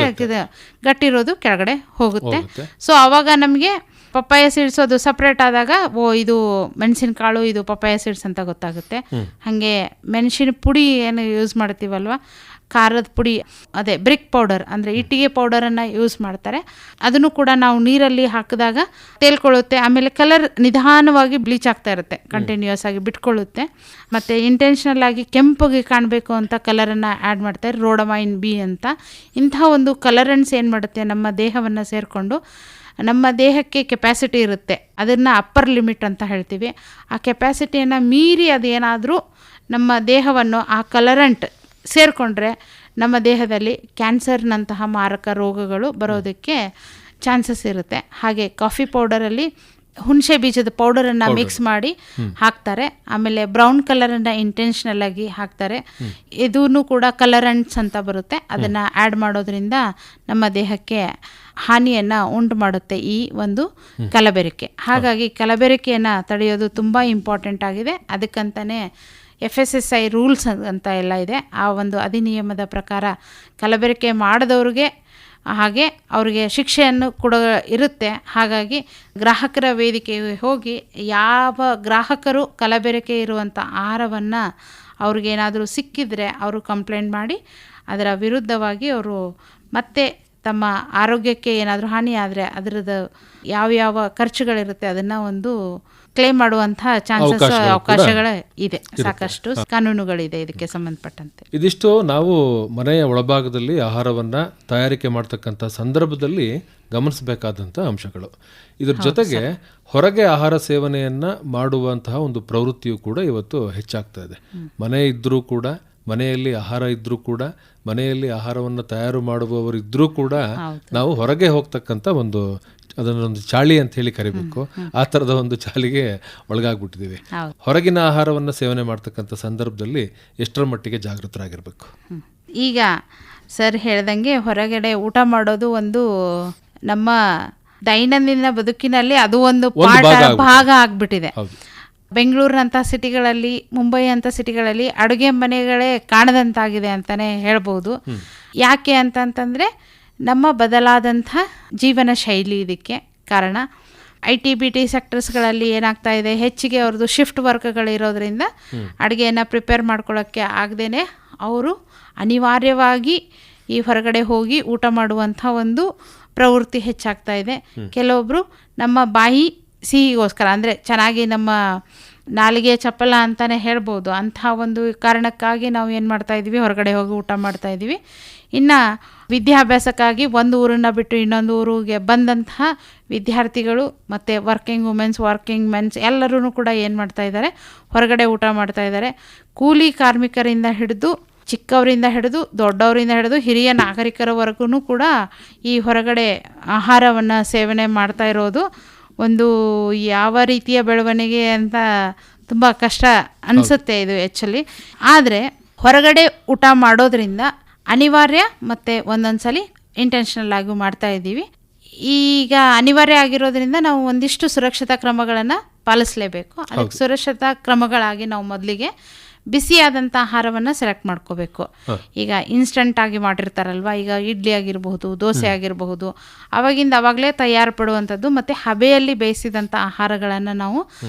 ಗಟ್ಟಿರೋದು ಕೆಳಗಡೆ ಹೋಗುತ್ತೆ. ಸೊ ಆವಾಗ ನಮಗೆ ಪಪ್ಪಾಯ ಸೀಡ್ಸ್ ಅದು ಸಪ್ರೇಟ್ ಆದಾಗ, ಓ ಇದು ಮೆಣಸಿನಕಾಳು, ಇದು ಪಪ್ಪಾಯ ಸೀಡ್ಸ್ ಅಂತ ಗೊತ್ತಾಗುತ್ತೆ. ಹಾಗೆ ಮೆಣಸಿನ ಪುಡಿ ಏನು ಯೂಸ್ ಮಾಡ್ತೀವಲ್ವ, ಖಾರದ ಪುಡಿ, ಅದೇ ಬ್ರಿಕ್ ಪೌಡರ್ ಅಂದರೆ ಇಟ್ಟಿಗೆ ಪೌಡರನ್ನು ಯೂಸ್ ಮಾಡ್ತಾರೆ. ಅದನ್ನು ಕೂಡ ನಾವು ನೀರಲ್ಲಿ ಹಾಕಿದಾಗ ತೇಲ್ಕೊಳ್ಳುತ್ತೆ. ಆಮೇಲೆ ಕಲರ್ ನಿಧಾನವಾಗಿ ಬ್ಲೀಚ್ ಆಗ್ತಾ ಇರುತ್ತೆ, ಕಂಟಿನ್ಯೂಸ್ ಆಗಿ ಬಿಟ್ಕೊಳ್ಳುತ್ತೆ. ಮತ್ತು ಇಂಟೆನ್ಷನಲ್ ಆಗಿ ಕೆಂಪಗೆ ಕಾಣಬೇಕು ಅಂತ ಕಲರನ್ನು ಆ್ಯಡ್ ಮಾಡ್ತಾರೆ, ರೋಡಮೈನ್ ಬಿ ಅಂತ. ಇಂತಹ ಒಂದು ಕಲರೆನ್ಸ್ ಏನು ಮಾಡುತ್ತೆ, ನಮ್ಮ ದೇಹವನ್ನು ಸೇರಿಕೊಂಡು, ನಮ್ಮ ದೇಹಕ್ಕೆ ಕೆಪ್ಯಾಸಿಟಿ ಇರುತ್ತೆ, ಅದನ್ನು ಅಪ್ಪರ್ ಲಿಮಿಟ್ ಅಂತ ಹೇಳ್ತೀವಿ. ಆ ಕೆಪ್ಯಾಸಿಟಿಯನ್ನು ಮೀರಿ ಅದೇನಾದರೂ ನಮ್ಮ ದೇಹವನ್ನು ಆ ಕಲರೆಂಟ್ ಸೇರಿಕೊಂಡ್ರೆ ನಮ್ಮ ದೇಹದಲ್ಲಿ ಕ್ಯಾನ್ಸರ್ನಂತಹ ಮಾರಕ ರೋಗಗಳು ಬರೋದಕ್ಕೆ ಚಾನ್ಸಸ್ ಇರುತ್ತೆ. ಹಾಗೆ ಕಾಫಿ ಪೌಡರಲ್ಲಿ ಹುಣಸೆ ಬೀಜದ ಪೌಡರನ್ನು ಮಿಕ್ಸ್ ಮಾಡಿ ಹಾಕ್ತಾರೆ. ಆಮೇಲೆ ಬ್ರೌನ್ ಕಲರನ್ನು ಇಂಟೆನ್ಷನಲ್ ಆಗಿ ಹಾಕ್ತಾರೆ. ಇದೂ ಕೂಡ ಕಲರೆಂಟ್ಸ್ ಅಂತ ಬರುತ್ತೆ. ಅದನ್ನು ಆ್ಯಡ್ ಮಾಡೋದ್ರಿಂದ ನಮ್ಮ ದೇಹಕ್ಕೆ ಹಾನಿಯನ್ನು ಉಂಟು ಮಾಡುತ್ತೆ ಈ ಒಂದು ಕಲಬೆರಕೆ. ಹಾಗಾಗಿ ಕಲಬೆರಕೆಯನ್ನು ತಡೆಯೋದು ತುಂಬ ಇಂಪಾರ್ಟೆಂಟ್ ಆಗಿದೆ. ಅದಕ್ಕಂತಲೇ FSSAI ರೂಲ್ಸ್ ಅಂತ ಎಲ್ಲ ಇದೆ. ಆ ಒಂದು ಅಧಿನಿಯಮದ ಪ್ರಕಾರ ಕಲಬೆರಕೆ ಮಾಡಿದವ್ರಿಗೆ ಹಾಗೆ ಅವ್ರಿಗೆ ಶಿಕ್ಷೆಯನ್ನು ಕೂಡ ಇರುತ್ತೆ. ಹಾಗಾಗಿ ಗ್ರಾಹಕರ ವೇದಿಕೆಗೆ ಹೋಗಿ ಯಾವ ಗ್ರಾಹಕರು ಕಲಬೆರಕೆ ಇರುವಂಥ ಆಹಾರವನ್ನು ಅವ್ರಿಗೇನಾದರೂ ಸಿಕ್ಕಿದರೆ ಅವರು ಕಂಪ್ಲೇಂಟ್ ಮಾಡಿ ಅದರ ವಿರುದ್ಧವಾಗಿ ಅವರು ಮತ್ತೆ ತಮ್ಮ ಆರೋಗ್ಯಕ್ಕೆ ಏನಾದರೂ ಹಾನಿ ಆದರೆ ಅದರದ್ದು ಯಾವ್ಯಾವ ಖರ್ಚುಗಳಿರುತ್ತೆ ಅದನ್ನು ಒಂದು ಕ್ಲೇಮ್ ಮಾಡುವಂಥ ಚಾನ್ಸಸ್, ಅವಕಾಶಗಳು ಇದೆ. ಸಾಕಷ್ಟು ಕಾನೂನುಗಳಿದೆ ಇದಕ್ಕೆ ಸಂಬಂಧಪಟ್ಟಂತೆ. ಇದಿಷ್ಟು ನಾವು ಮನೆಯ ಒಳಭಾಗದಲ್ಲಿ ಆಹಾರವನ್ನು ತಯಾರಿಕೆ ಮಾಡ್ತಕ್ಕಂಥ ಸಂದರ್ಭದಲ್ಲಿ ಗಮನಿಸಬೇಕಾದಂಥ ಅಂಶಗಳು. ಇದ್ರ ಜೊತೆಗೆ ಹೊರಗೆ ಆಹಾರ ಸೇವನೆಯನ್ನು ಮಾಡುವಂತಹ ಒಂದು ಪ್ರವೃತ್ತಿಯು ಕೂಡ ಇವತ್ತು ಹೆಚ್ಚಾಗ್ತಾ ಇದೆ. ಮನೆ ಇದ್ದರೂ ಕೂಡ, ಮನೆಯಲ್ಲಿ ಆಹಾರ ಇದ್ದರೂ ಕೂಡ, ಮನೆಯಲ್ಲಿ ಆಹಾರವನ್ನು ತಯಾರು ಮಾಡುವವರಿದ್ದರೂ ಕೂಡ ನಾವು ಹೊರಗೆ ಹೋಗ್ತಕ್ಕಂಥ ಒಂದು, ಅದನ್ನೊಂದು ಚಾಳಿ ಅಂತ ಹೇಳಿ ಕರಿಬೇಕು, ಆ ಥರದ ಒಂದು ಚಾಳಿಗೆ ಒಳಗಾಗ್ಬಿಟ್ಟಿದ್ದೀವಿ. ಹೊರಗಿನ ಆಹಾರವನ್ನು ಸೇವನೆ ಮಾಡ್ತಕ್ಕಂಥ ಸಂದರ್ಭದಲ್ಲಿ ಎಷ್ಟರ ಮಟ್ಟಿಗೆ ಜಾಗೃತರಾಗಿರ್ಬೇಕು? ಈಗ ಸರ್ ಹೇಳ್ದಂಗೆ ಹೊರಗಡೆ ಊಟ ಮಾಡೋದು ಒಂದು ನಮ್ಮ ದೈನಂದಿನ ಬದುಕಿನಲ್ಲಿ ಅದು ಒಂದು ಭಾಗ ಆಗ್ಬಿಟ್ಟಿದೆ. ಬೆಂಗಳೂರಿನಂಥ ಸಿಟಿಗಳಲ್ಲಿ, ಮುಂಬೈ ಅಂಥ ಸಿಟಿಗಳಲ್ಲಿ ಅಡುಗೆ ಮನೆಗಳೇ ಕಾಣದಂತಾಗಿದೆ ಅಂತಲೇ ಹೇಳ್ಬೋದು. ಯಾಕೆ ಅಂತಂತಂದರೆ ನಮ್ಮ ಬದಲಾದಂಥ ಜೀವನ ಶೈಲಿ ಇದಕ್ಕೆ ಕಾರಣ. IT-BT ಸೆಕ್ಟರ್ಸ್ಗಳಲ್ಲಿ ಏನಾಗ್ತಾ ಇದೆ, ಹೆಚ್ಚಿಗೆ ಅವ್ರದ್ದು ಶಿಫ್ಟ್ ವರ್ಕ್ಗಳಿರೋದ್ರಿಂದ ಅಡುಗೆಯನ್ನು ಪ್ರಿಪೇರ್ ಮಾಡ್ಕೊಳ್ಳೋಕ್ಕೆ ಆಗದೇ ಅವರು ಅನಿವಾರ್ಯವಾಗಿ ಈ ಹೊರಗಡೆ ಹೋಗಿ ಊಟ ಮಾಡುವಂಥ ಒಂದು ಪ್ರವೃತ್ತಿ ಹೆಚ್ಚಾಗ್ತಾ ಇದೆ. ಕೆಲವೊಬ್ಬರು ನಮ್ಮ ಬಾಯಿ ಸಿಹಿಗೋಸ್ಕರ, ಅಂದರೆ ಚೆನ್ನಾಗಿ ನಮ್ಮ ನಾಲಿಗೆ ಚಪ್ಪಲ ಅಂತಲೇ ಹೇಳ್ಬೋದು, ಅಂಥ ಒಂದು ಕಾರಣಕ್ಕಾಗಿ ನಾವು ಏನು ಮಾಡ್ತಾಯಿದ್ವಿ, ಹೊರಗಡೆ ಹೋಗಿ ಊಟ ಮಾಡ್ತಾಯಿದ್ವಿ. ಇನ್ನು ವಿದ್ಯಾಭ್ಯಾಸಕ್ಕಾಗಿ ಒಂದು ಊರನ್ನು ಬಿಟ್ಟು ಇನ್ನೊಂದು ಊರಿಗೆ ಬಂದಂತಹ ವಿದ್ಯಾರ್ಥಿಗಳು ಮತ್ತು ವರ್ಕಿಂಗ್ ವುಮೆನ್ಸ್, ವರ್ಕಿಂಗ್ ಮೆನ್ಸ್ ಎಲ್ಲರೂ ಕೂಡ ಏನು ಮಾಡ್ತಾ ಇದ್ದಾರೆ, ಹೊರಗಡೆ ಊಟ ಮಾಡ್ತಾ ಇದ್ದಾರೆ. ಕೂಲಿ ಕಾರ್ಮಿಕರಿಂದ ಹಿಡಿದು ಚಿಕ್ಕವರಿಂದ ಹಿಡಿದು ದೊಡ್ಡವರಿಂದ ಹಿಡಿದು ಹಿರಿಯ ನಾಗರಿಕರವರೆಗೂ ಕೂಡ ಈ ಹೊರಗಡೆ ಆಹಾರವನ್ನು ಸೇವನೆ ಮಾಡ್ತಾ ಇರೋದು ಒಂದು ಯಾವ ರೀತಿಯ ಬೆಳವಣಿಗೆ ಅಂತ ತುಂಬ ಕಷ್ಟ ಅನಿಸುತ್ತೆ ಇದು ಆ್ಯಕ್ಚುಲಿ. ಆದರೆ ಹೊರಗಡೆ ಊಟ ಮಾಡೋದ್ರಿಂದ ಅನಿವಾರ್ಯ ಮತ್ತು ಒಂದೊಂದು ಸಲ ಇಂಟೆನ್ಷನಲ್ ಆಗಿ ಮಾಡ್ತಾ ಇದ್ದೀವಿ. ಈಗ ಅನಿವಾರ್ಯ ಆಗಿರೋದ್ರಿಂದ ನಾವು ಒಂದಿಷ್ಟು ಸುರಕ್ಷತಾ ಕ್ರಮಗಳನ್ನು ಪಾಲಿಸಲೇಬೇಕು. ಅದಕ್ಕೆ ಸುರಕ್ಷತಾ ಕ್ರಮಗಳಾಗಿ ನಾವು ಮೊದಲಿಗೆ ಬಿಸಿಯಾದಂಥ ಆಹಾರವನ್ನು ಸೆಲೆಕ್ಟ್ ಮಾಡ್ಕೋಬೇಕು. ಈಗ ಇನ್ಸ್ಟಂಟ್ ಆಗಿ ಮಾಡಿರ್ತಾರಲ್ವ, ಈಗ ಇಡ್ಲಿ ಆಗಿರಬಹುದು, ದೋಸೆ ಆಗಿರಬಹುದು, ಅವಾಗಲೇ ತಯಾರು ಪಡುವಂಥದ್ದು ಮತ್ತು ಹಬೆಯಲ್ಲಿ ಬೇಯಿಸಿದಂಥ ಆಹಾರಗಳನ್ನು ನಾವು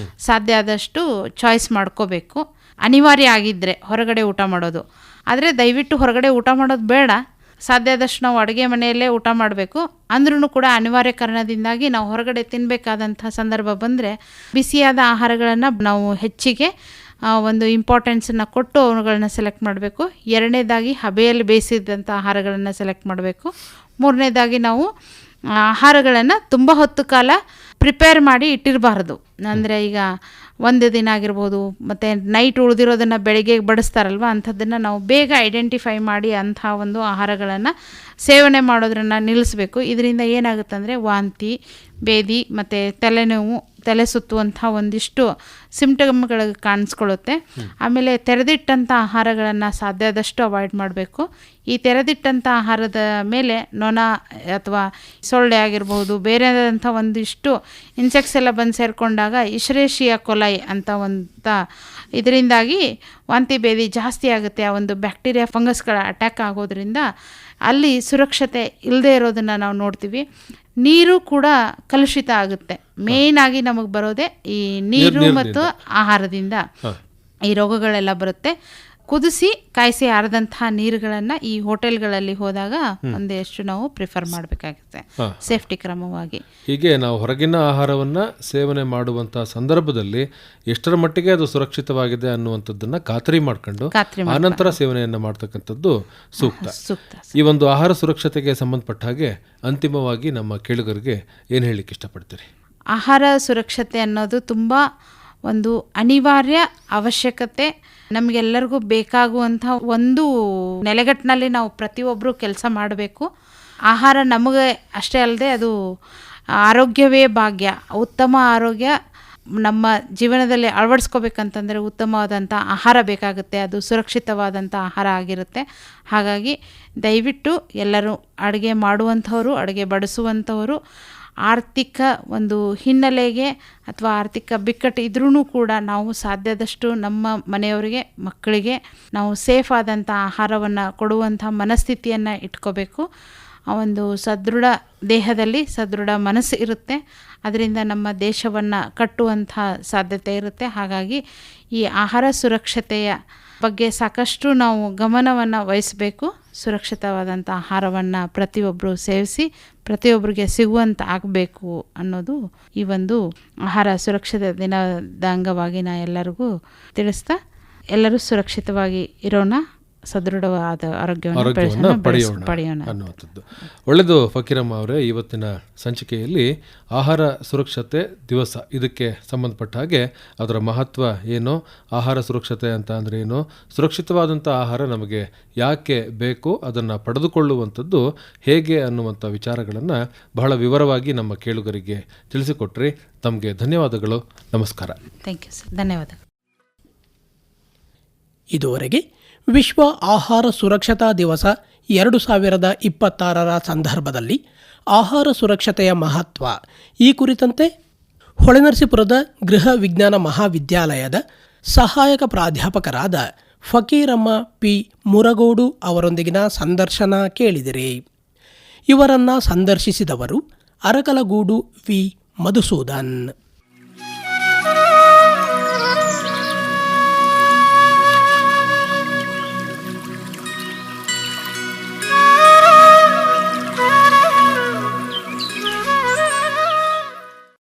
ಸಾಧ್ಯ ಆದಷ್ಟು ಚಾಯ್ಸ್ ಮಾಡ್ಕೋಬೇಕು. ಅನಿವಾರ್ಯ ಆಗಿದ್ದರೆ ಹೊರಗಡೆ ಊಟ ಮಾಡೋದು. ಆದರೆ ದಯವಿಟ್ಟು ಹೊರಗಡೆ ಊಟ ಮಾಡೋದು ಬೇಡ, ಸಾಧ್ಯ ಆದಷ್ಟು ನಾವು ಅಡುಗೆ ಮನೆಯಲ್ಲೇ ಊಟ ಮಾಡಬೇಕು. ಅಂದ್ರೂ ಕೂಡ ಅನಿವಾರ್ಯ ಕಾರಣದಿಂದಾಗಿ ನಾವು ಹೊರಗಡೆ ತಿನ್ನಬೇಕಾದಂಥ ಸಂದರ್ಭ ಬಂದರೆ ಬಿಸಿಯಾದ ಆಹಾರಗಳನ್ನು ನಾವು ಹೆಚ್ಚಿಗೆ ಒಂದು ಇಂಪಾರ್ಟೆನ್ಸನ್ನು ಕೊಟ್ಟು ಅವುಗಳನ್ನ ಸೆಲೆಕ್ಟ್ ಮಾಡಬೇಕು. ಎರಡನೇದಾಗಿ ಹಬೆಯಲ್ಲಿ ಬೇಯಿಸಿದಂಥ ಆಹಾರಗಳನ್ನು ಸೆಲೆಕ್ಟ್ ಮಾಡಬೇಕು. ಮೂರನೇದಾಗಿ ನಾವು ಆಹಾರಗಳನ್ನು ತುಂಬ ಹೊತ್ತು ಕಾಲ ಪ್ರಿಪೇರ್ ಮಾಡಿ ಇಟ್ಟಿರಬಾರ್ದು. ಅಂದರೆ ಈಗ ಒಂದು ದಿನ ಆಗಿರ್ಬೋದು, ಮತ್ತು ನೈಟ್ ಉಳಿದಿರೋದನ್ನು ಬೆಳಗ್ಗೆ ಬಡಿಸ್ತಾರಲ್ವ, ಅಂಥದ್ದನ್ನು ನಾವು ಬೇಗ ಐಡೆಂಟಿಫೈ ಮಾಡಿ ಅಂಥ ಒಂದು ಆಹಾರಗಳನ್ನು ಸೇವನೆ ಮಾಡೋದ್ರನ್ನು ನಿಲ್ಲಿಸಬೇಕು. ಇದರಿಂದ ಏನಾಗುತ್ತೆ ಅಂದರೆ ವಾಂತಿ, ಬೇದಿ ಮತ್ತು ತಲೆನೋವು, ತಲೆ ಸುತ್ತುವಂಥ ಒಂದಿಷ್ಟು ಸಿಂಪ್ಟಮ್ಗಳು ಕಾಣಿಸ್ಕೊಳ್ಳುತ್ತೆ. ಆಮೇಲೆ ತೆರೆದಿಟ್ಟಂಥ ಆಹಾರಗಳನ್ನು ಸಾಧ್ಯ ಆದಷ್ಟು ಅವಾಯ್ಡ್ ಮಾಡಬೇಕು. ಈ ತೆರೆದಿಟ್ಟಂಥ ಆಹಾರದ ಮೇಲೆ ನೊಣ ಅಥವಾ ಸೊಳ್ಳೆ ಆಗಿರಬಹುದು, ಬೇರೆದಂಥ ಒಂದಿಷ್ಟು ಇನ್ಸೆಕ್ಟ್ಸ್ ಎಲ್ಲ ಬಂದು ಸೇರಿಕೊಂಡಾಗ ಇಶ್ರೇಷಿಯ ಕೊಲೈ ಅಂತ ಇದರಿಂದಾಗಿ ವಾಂತಿ ಭೇದಿ ಜಾಸ್ತಿ ಆಗುತ್ತೆ. ಆ ಒಂದು ಬ್ಯಾಕ್ಟೀರಿಯಾ ಫಂಗಸ್ಗಳ ಅಟ್ಯಾಕ್ ಆಗೋದ್ರಿಂದ ಅಲ್ಲಿ ಸುರಕ್ಷತೆ ಇಲ್ಲದೆ ಇರೋದನ್ನು ನಾವು ನೋಡ್ತೀವಿ. ನೀರು ಕೂಡ ಕಲುಷಿತ ಆಗುತ್ತೆ. ಮೇಯ್ನ್ ಆಗಿ ನಮಗೆ ಬರೋದೇ ಈ ನೀರು ಮತ್ತು ಆಹಾರದಿಂದ ಈ ರೋಗಗಳೆಲ್ಲ ಬರುತ್ತೆ. ಕುದಿಸಿ ಕಾಯಿಸಿ ಆರದಂಥ ನೀರುಗಳನ್ನು ಈ ಹೋಟೆಲ್ಗಳಲ್ಲಿ ಹೋದಾಗ ಒಂದಷ್ಟು ನಾವು ಪ್ರಿಫರ್ ಮಾಡಬೇಕಾಗುತ್ತೆ ಸೇಫ್ಟಿ ಕ್ರಮವಾಗಿ. ಹೀಗೆ ನಾವು ಹೊರಗಿನ ಆಹಾರವನ್ನು ಸೇವನೆ ಮಾಡುವಂಥ ಸಂದರ್ಭದಲ್ಲಿ ಎಷ್ಟರ ಮಟ್ಟಿಗೆ ಅದು ಸುರಕ್ಷಿತವಾಗಿದೆ ಅನ್ನುವಂಥದ್ದನ್ನು ಖಾತ್ರಿ ಮಾಡ್ಕೊಂಡು ಆನಂತರ ಸೇವನೆಯನ್ನು ಮಾಡ್ತಕ್ಕಂಥದ್ದು ಸೂಕ್ತ. ಈ ಒಂದು ಆಹಾರ ಸುರಕ್ಷತೆಗೆ ಸಂಬಂಧಪಟ್ಟ ಹಾಗೆ ಅಂತಿಮವಾಗಿ ನಮ್ಮ ಕೇಳುಗರಿಗೆ ಏನು ಹೇಳಲಿಕ್ಕೆ ಇಷ್ಟಪಡ್ತೀರಿ? ಆಹಾರ ಸುರಕ್ಷತೆ ಅನ್ನೋದು ತುಂಬ ಒಂದು ಅನಿವಾರ್ಯ ಅವಶ್ಯಕತೆ, ನಮಗೆಲ್ಲರಿಗೂ ಬೇಕಾಗುವಂಥ ಒಂದು ನೆಲೆಗಟ್ಟಿನಲ್ಲಿ ನಾವು ಪ್ರತಿಯೊಬ್ಬರು ಕೆಲಸ ಮಾಡಬೇಕು. ಆಹಾರ ನಮಗೆ ಅಷ್ಟೇ ಅಲ್ಲದೆ ಅದು ಆರೋಗ್ಯವೇ ಭಾಗ್ಯ. ಉತ್ತಮ ಆರೋಗ್ಯ ನಮ್ಮ ಜೀವನದಲ್ಲಿ ಅಳವಡಿಸ್ಕೋಬೇಕಂತಂದರೆ ಉತ್ತಮವಾದಂಥ ಆಹಾರ ಬೇಕಾಗುತ್ತೆ. ಅದು ಸುರಕ್ಷಿತವಾದಂಥ ಆಹಾರ ಆಗಿರುತ್ತೆ. ಹಾಗಾಗಿ ದಯವಿಟ್ಟು ಎಲ್ಲರೂ ಅಡುಗೆ ಮಾಡುವಂಥವರು, ಅಡುಗೆ ಬಡಿಸುವಂಥವರು ಆರ್ಥಿಕ ಒಂದು ಹಿನ್ನೆಲೆಗೆ ಅಥವಾ ಆರ್ಥಿಕ ಬಿಕ್ಕಟ್ಟು ಇದ್ರೂ ಕೂಡ ನಾವು ಸಾಧ್ಯದಷ್ಟು ನಮ್ಮ ಮನೆಯವರಿಗೆ, ಮಕ್ಕಳಿಗೆ ನಾವು ಸೇಫ್ ಆದಂಥ ಆಹಾರವನ್ನು ಕೊಡುವಂಥ ಮನಸ್ಥಿತಿಯನ್ನು ಇಟ್ಕೋಬೇಕು. ಆ ಒಂದು ಸದೃಢ ದೇಹದಲ್ಲಿ ಸದೃಢ ಮನಸ್ಸು ಇರುತ್ತೆ. ಅದರಿಂದ ನಮ್ಮ ದೇಶವನ್ನು ಕಟ್ಟುವಂಥ ಸಾಧ್ಯತೆ ಇರುತ್ತೆ. ಹಾಗಾಗಿ ಈ ಆಹಾರ ಸುರಕ್ಷತೆಯ ಬಗ್ಗೆ ಸಾಕಷ್ಟು ನಾವು ಗಮನವನ್ನು ವಹಿಸಬೇಕು. ಸುರಕ್ಷಿತವಾದಂಥ ಆಹಾರವನ್ನು ಪ್ರತಿಯೊಬ್ಬರು ಸೇವಿಸಿ ಪ್ರತಿಯೊಬ್ಬರಿಗೆ ಸಿಗುವಂತ ಆಗಬೇಕು ಅನ್ನೋದು ಈ ಒಂದು ಆಹಾರ ಸುರಕ್ಷತೆ ದಿನದ ಅಂಗವಾಗಿ ನಾ ಎಲ್ಲರಿಗೂ ತಿಳಿಸ್ತಾ, ಎಲ್ಲರೂ ಸುರಕ್ಷಿತವಾಗಿ ಇರೋಣ, ಸದೃಢವಾದ ಆರೋಗ್ಯವನ್ನು ಪಡೆಯೋಣ ಅನ್ನುವಂಥದ್ದು. ಒಳ್ಳೆಯದು ಫಕೀರಮ್ಮ ಅವರೇ, ಇವತ್ತಿನ ಸಂಚಿಕೆಯಲ್ಲಿ ಆಹಾರ ಸುರಕ್ಷತೆ ದಿವಸ ಇದಕ್ಕೆ ಸಂಬಂಧಪಟ್ಟ ಹಾಗೆ ಅದರ ಮಹತ್ವ ಏನು, ಆಹಾರ ಸುರಕ್ಷತೆ ಅಂತ ಅಂದರೆ ಏನು, ಸುರಕ್ಷಿತವಾದಂಥ ಆಹಾರ ನಮಗೆ ಯಾಕೆ ಬೇಕು, ಅದನ್ನು ಪಡೆದುಕೊಳ್ಳುವಂಥದ್ದು ಹೇಗೆ ಅನ್ನುವಂಥ ವಿಚಾರಗಳನ್ನು ಬಹಳ ವಿವರವಾಗಿ ನಮ್ಮ ಕೇಳುಗರಿಗೆ ತಿಳಿಸಿಕೊಟ್ರಿ. ತಮಗೆ ಧನ್ಯವಾದಗಳು. ನಮಸ್ಕಾರ. Thank you sir. ಧನ್ಯವಾದಗಳು. ಇದುವರೆಗೆ ವಿಶ್ವ ಆಹಾರ ಸುರಕ್ಷತಾ ದಿವಸ 2026ರ ಸಂದರ್ಭದಲ್ಲಿ ಆಹಾರ ಸುರಕ್ಷತೆಯ ಮಹತ್ವ ಈ ಕುರಿತಂತೆ ಹೊಳೆನರಸೀಪುರದ ಗೃಹ ವಿಜ್ಞಾನ ಮಹಾವಿದ್ಯಾಲಯದ ಸಹಾಯಕ ಪ್ರಾಧ್ಯಾಪಕರಾದ ಫಕೀರಮ್ಮ ಪಿ ಮುರಗೋಡು ಅವರೊಂದಿಗಿನ ಸಂದರ್ಶನ ಕೇಳಿದಿರಿ. ಇವರನ್ನು ಸಂದರ್ಶಿಸಿದವರು ಅರಕಲಗೂಡು ವಿ ಮಧುಸೂದನ್.